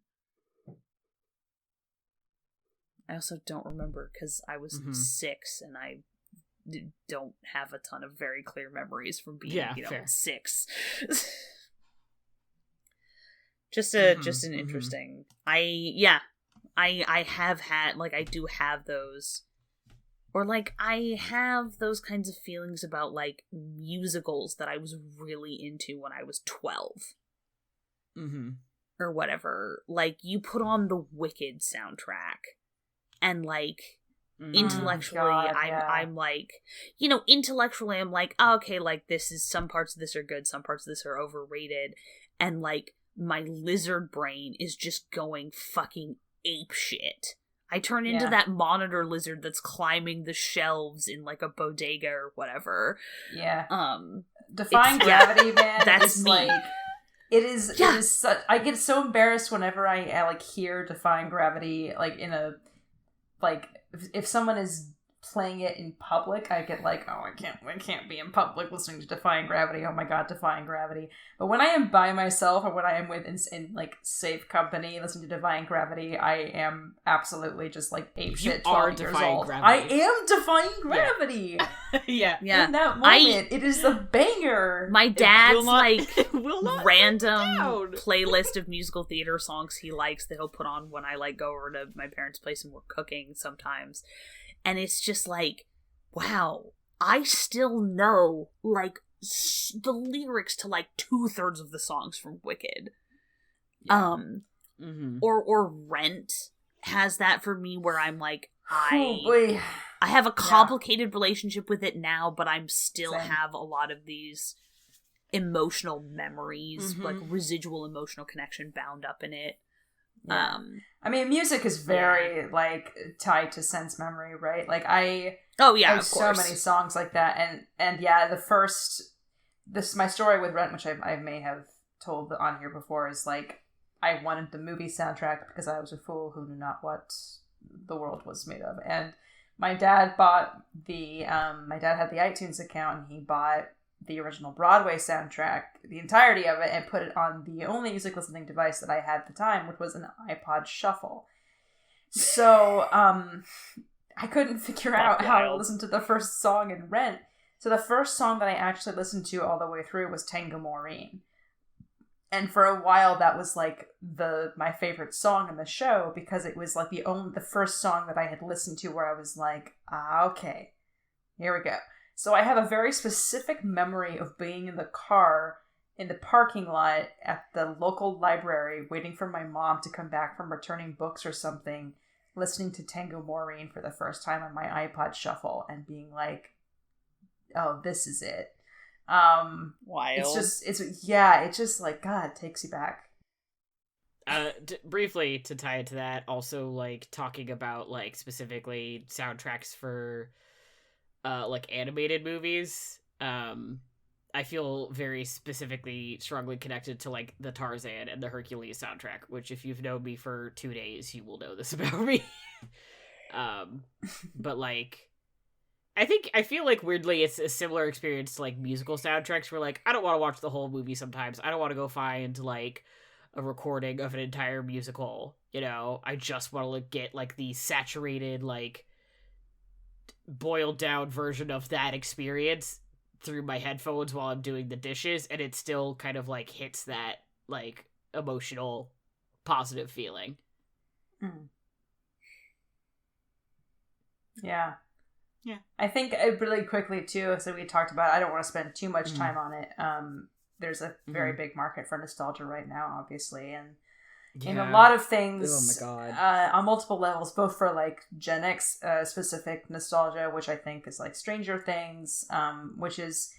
I also don't remember because I was 6 and I don't have a ton of very clear memories from being, fair. 6. Just an interesting. I have had, like, I do have those, or like I have those kinds of feelings about like musicals that I was really into when I was 12, or whatever. Like, you put on the Wicked soundtrack, and like intellectually, I'm like, you know, intellectually I'm like, oh, okay, like this is, some parts of this are good, some parts of this are overrated, and like my lizard brain is just going fucking ape shit. I turn into that monitor lizard that's climbing the shelves in like a bodega or whatever. Yeah. Defying Gravity, man. That's me. Like, it is such, I get so embarrassed whenever I like hear Defying Gravity, like in a, like, if someone is playing it in public, I get like, oh, I can't be in public listening to Defying Gravity. Oh my god, Defying Gravity. But when I am by myself, or when I am with in like safe company listening to Defying Gravity, I am absolutely just like apeshit 12 years old. Gravity. I am Defying Gravity. Yeah. In that moment, it is a banger. My dad's random playlist of musical theater songs he likes that he'll put on when I like go over to my parents' place and we're cooking sometimes. And it's just like, wow, I still know, like, the lyrics to, like, 2/3 of the songs from Wicked. Yeah. Or Rent has that for me, where I'm like, I have a complicated relationship with it now, but I'm still have a lot of these emotional memories, like, residual emotional connection bound up in it. Yeah. I mean, music is very like tied to sense memory, right? Like I have so many songs like that, and yeah, my story with Rent, which I may have told on here before, is like I wanted the movie soundtrack because I was a fool who knew not what the world was made of, and my dad bought my dad had the iTunes account, and he bought the original Broadway soundtrack, the entirety of it, and put it on the only music listening device that I had at the time, which was an iPod Shuffle. So, I couldn't figure Buck out how to wild. listen to the first song in Rent. So the first song that I actually listened to all the way through was Tango Maureen. And for a while that was like my favorite song in the show, because it was like the first song that I had listened to where I was like, okay, here we go. So I have a very specific memory of being in the car in the parking lot at the local library waiting for my mom to come back from returning books or something, listening to Tango Maureen for the first time on my iPod Shuffle and being like, oh, this is it. Wild. It's just like, God, it takes you back. Briefly to tie it to that, also like talking about like specifically soundtracks for like animated movies. I feel very specifically strongly connected to like the Tarzan and the Hercules soundtrack, which if you've known me for 2 days, you will know this about me. But like I feel like weirdly it's a similar experience to like musical soundtracks where like I don't want to watch the whole movie sometimes. I don't want to go find like a recording of an entire musical, you know. I just want to like, get like the saturated like boiled down version of that experience through my headphones while I'm doing the dishes, and it still kind of like hits that like emotional positive feeling. Yeah. Yeah. I think really quickly too, so we talked about, I don't want to spend too much time on it. There's a very big market for nostalgia right now, obviously, and in a lot of things, oh my God. On multiple levels, both for like Gen X specific nostalgia, which I think is like Stranger Things, which is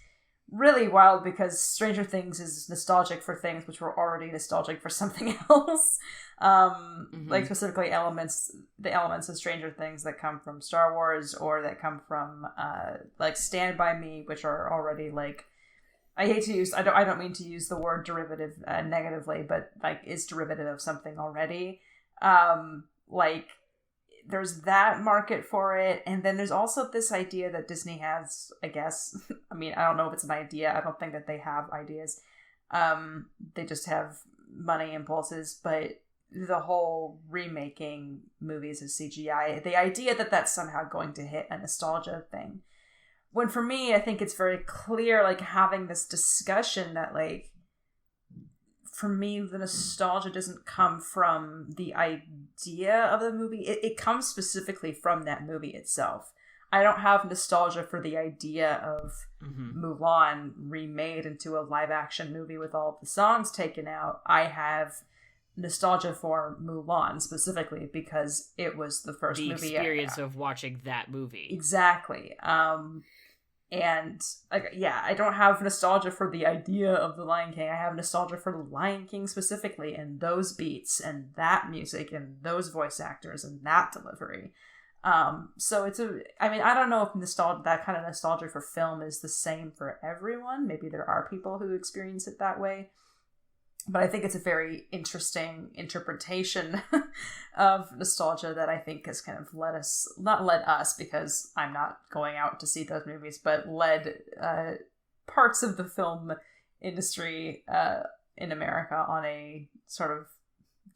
really wild because Stranger Things is nostalgic for things which were already nostalgic for something else. Like specifically the elements of Stranger Things that come from Star Wars or that come from like Stand By Me, which are already like, I don't mean to use the word derivative negatively, but like is derivative of something already. Like there's that market for it, and then there's also this idea that Disney has, I guess. I mean, I don't know if it's an idea. I don't think that they have ideas. They just have money impulses, but the whole remaking movies of CGI, the idea that that's somehow going to hit a nostalgia thing. When for me, I think it's very clear, like having this discussion that like, for me, the nostalgia doesn't come from the idea of the movie. It comes specifically from that movie itself. I don't have nostalgia for the idea of Mulan remade into a live action movie with all of the songs taken out. I have nostalgia for Mulan specifically because it was the first movie. The experience of watching that movie. Exactly. And I don't have nostalgia for the idea of The Lion King. I have nostalgia for The Lion King specifically, and those beats and that music and those voice actors and that delivery. So I don't know if that kind of nostalgia for film is the same for everyone. Maybe there are people who experience it that way. But I think it's a very interesting interpretation of nostalgia that I think has kind of not led us, because I'm not going out to see those movies, but led parts of the film industry in America on a sort of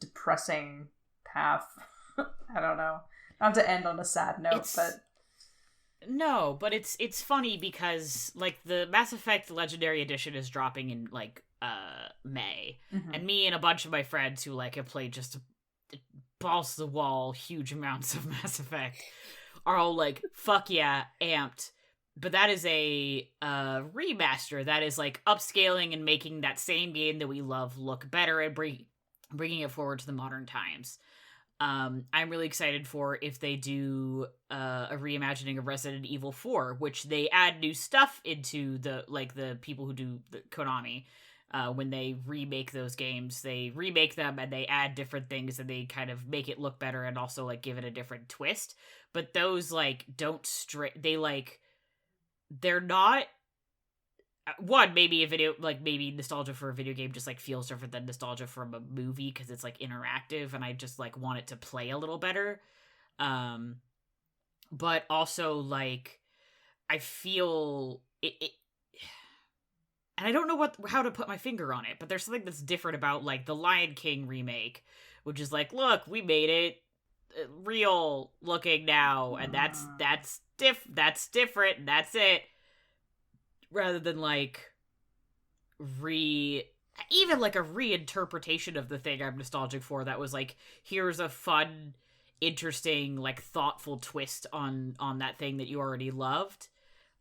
depressing path. I don't know. Not to end on a sad note, No, but it's funny because like the Mass Effect Legendary Edition is dropping in like May, and me and a bunch of my friends who like have played just balls to the wall huge amounts of Mass Effect are all like, fuck yeah, amped. But that is a remaster that is like upscaling and making that same game that we love look better and bringing it forward to the modern times. I'm really excited for if they do a reimagining of Resident Evil 4, which they add new stuff into the people who do the Konami. When they remake those games, they remake them and they add different things and they kind of make it look better and also like give it a different twist. But those like don't they're not. One, maybe a video, like maybe nostalgia for a video game just like feels different than nostalgia from a movie because it's like interactive and I just like want it to play a little better. But also like I feel it and I don't know how to put my finger on it, but there's something that's different about like the Lion King remake, which is like, look, we made it. real looking now, and that's different, and that's it. Rather than like even like a reinterpretation of the thing I'm nostalgic for that was like, here's a fun, interesting, like thoughtful twist on that thing that you already loved.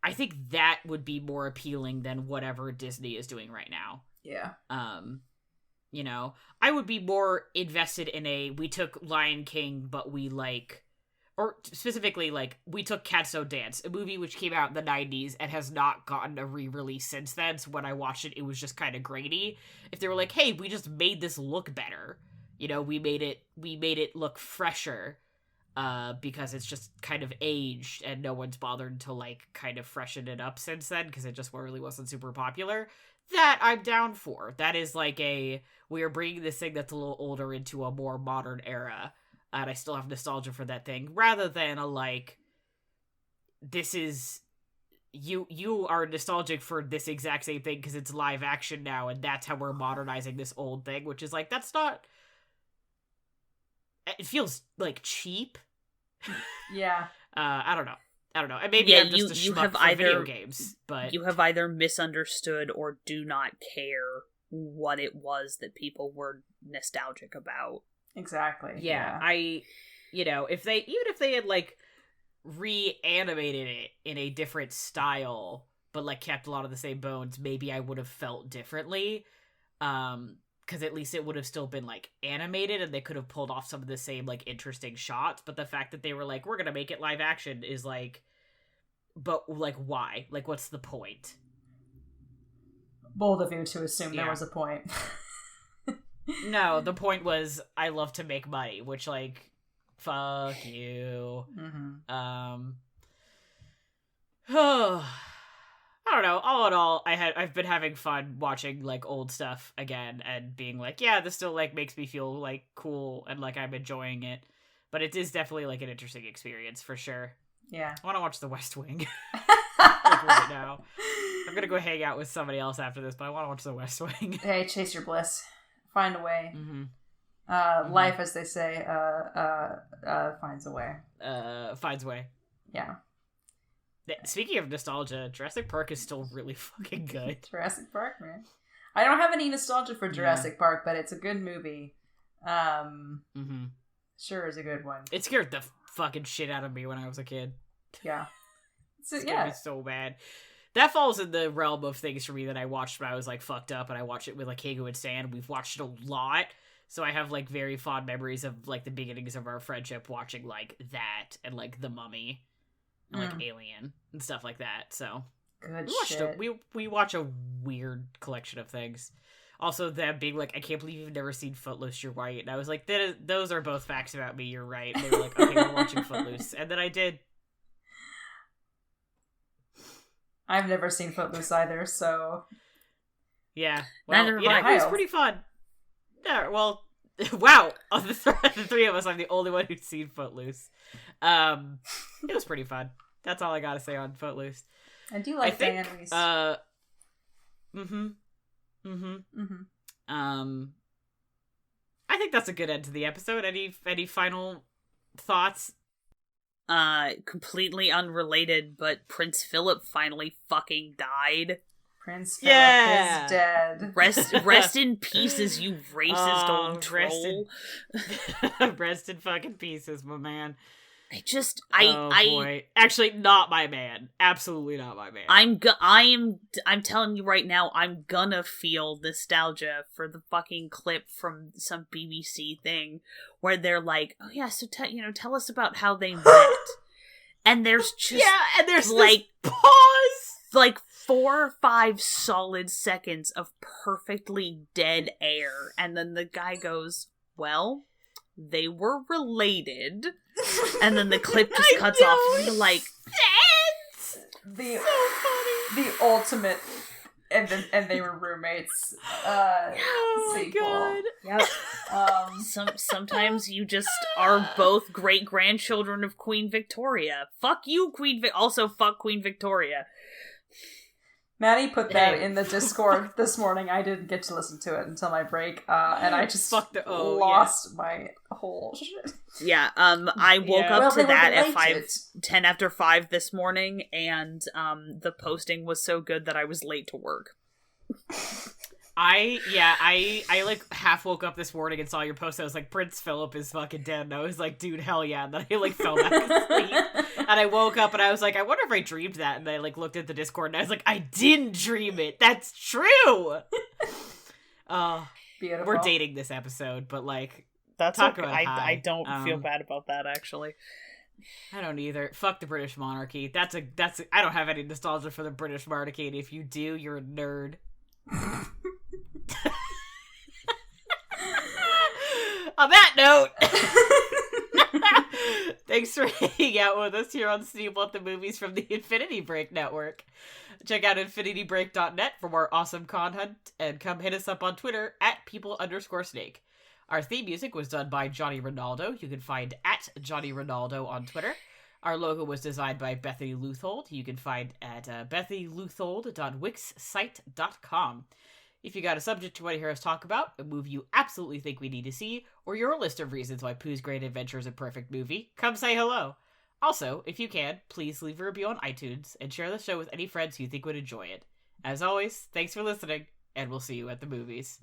I think that would be more appealing than whatever Disney is doing right now. Yeah. You know, I would be more invested in we took Lion King, but we like, or specifically like, we took Cats Don't Dance, a movie which came out in the 90s and has not gotten a re-release since then, so when I watched it, it was just kind of grainy. If they were like, hey, we just made this look better, you know, we made it look fresher, because it's just kind of aged and no one's bothered to like kind of freshen it up since then because it just really wasn't super popular, that I'm down for. That is like we are bringing this thing that's a little older into a more modern era, and I still have nostalgia for that thing, rather than a like, this is, you are nostalgic for this exact same thing because it's live action now, and that's how we're modernizing this old thing, which is like, that's not, it feels like cheap. Yeah. I don't know. And maybe I'm just a schmuck for video games, but you have either misunderstood or do not care what it was that people were nostalgic about. Exactly. Yeah. If they had like reanimated it in a different style, but like kept a lot of the same bones, maybe I would have felt differently. Because at least it would have still been like animated and they could have pulled off some of the same like interesting shots. But the fact that they were like, we're gonna make it live action is like, but like, why? Like, what's the point? Bold of you to assume there was a point. No, the point was, I love to make money, which like, fuck you. Mm-hmm. I don't know. All in all, I've been having fun watching like old stuff again and being like, yeah, this still like makes me feel like cool and like I'm enjoying it. But it is definitely like an interesting experience for sure. Yeah. I want to watch The West Wing like right now. I'm gonna go hang out with somebody else after this, but I want to watch The West Wing. Hey, chase your bliss. Find a way. Mm-hmm. Life, as they say, finds a way. Finds a way. Yeah. Speaking of nostalgia, Jurassic Park is still really fucking good. Jurassic Park, man. I don't have any nostalgia for Jurassic Park, but it's a good movie. Sure is a good one. It scared the fucking shit out of me when I was a kid. Yeah. It's gonna be so bad. That falls in the realm of things for me that I watched when I was like fucked up, and I watched it with like Keigo and Stan. We've watched it a lot, so I have like very fond memories of like the beginnings of our friendship watching like that and like The Mummy. And like Alien and stuff like that. So good we watch a weird collection of things. Also, them being like, I can't believe you've never seen Footloose, you're white. And I was like, those are both facts about me, you're right. And they were like, okay, we're watching Footloose. And then I did. I've never seen Footloose either, so... Yeah. Well, it was pretty fun. Yeah, well, wow. Of the three of us, I'm the only one who's seen Footloose. It was pretty fun. That's all I gotta say on Footloose. I do like Diane Reese. I think that's a good end to the episode. Any final thoughts? Completely unrelated, but Prince Philip finally fucking died. Prince Philip is dead. Rest in pieces, you racist old troll. Rest in fucking pieces, my man. Boy. Actually, not my man. Absolutely not my man. I'm telling you right now, I'm gonna feel nostalgia for the fucking clip from some BBC thing where they're like, oh yeah, so tell us about how they met. And there's just and there's like this pause, like 4 or 5 solid seconds of perfectly dead air, and then the guy goes, well, they were related, and then the clip just cuts off, and you're like, the ultimate, and they were roommates. Sequel. God. Yep. Sometimes you just are both great grandchildren of Queen Victoria. Fuck you, also fuck Queen Victoria. Maddie put that in the Discord this morning. I didn't get to listen to it until my break, and I just lost my whole shit. Yeah, I woke up to that at 10 after 5 this morning, and the posting was so good that I was late to work. I like half woke up this morning and saw your post. I was like, Prince Philip is fucking dead. And I was like, dude, hell yeah. And then I like fell back asleep. And I woke up and I was like, I wonder if I dreamed that. And then I like looked at the Discord and I was like, I didn't dream it. That's true. Beautiful. We're dating this episode, but like, that's talk okay. about high. I don't feel bad about that, actually. I don't either. Fuck the British monarchy. I don't have any nostalgia for the British monarchy. And if you do, you're a nerd. On that note, thanks for hanging out with us here on Sneople at the Movies from the Infinity Break Network. Check out infinitybreak.net for more awesome content, and come hit us up on Twitter at people_snake. Our theme music was done by Johnny Ronaldo. You can find at Johnny Ronaldo on Twitter. Our logo was designed by Bethany Luthold. You can find at bethanyluthold.wixsite.com. If you got a subject you want to hear us talk about, a movie you absolutely think we need to see, or your list of reasons why Pooh's Great Adventure is a perfect movie, come say hello. Also, if you can, please leave a review on iTunes and share the show with any friends you think would enjoy it. As always, thanks for listening, and we'll see you at the movies.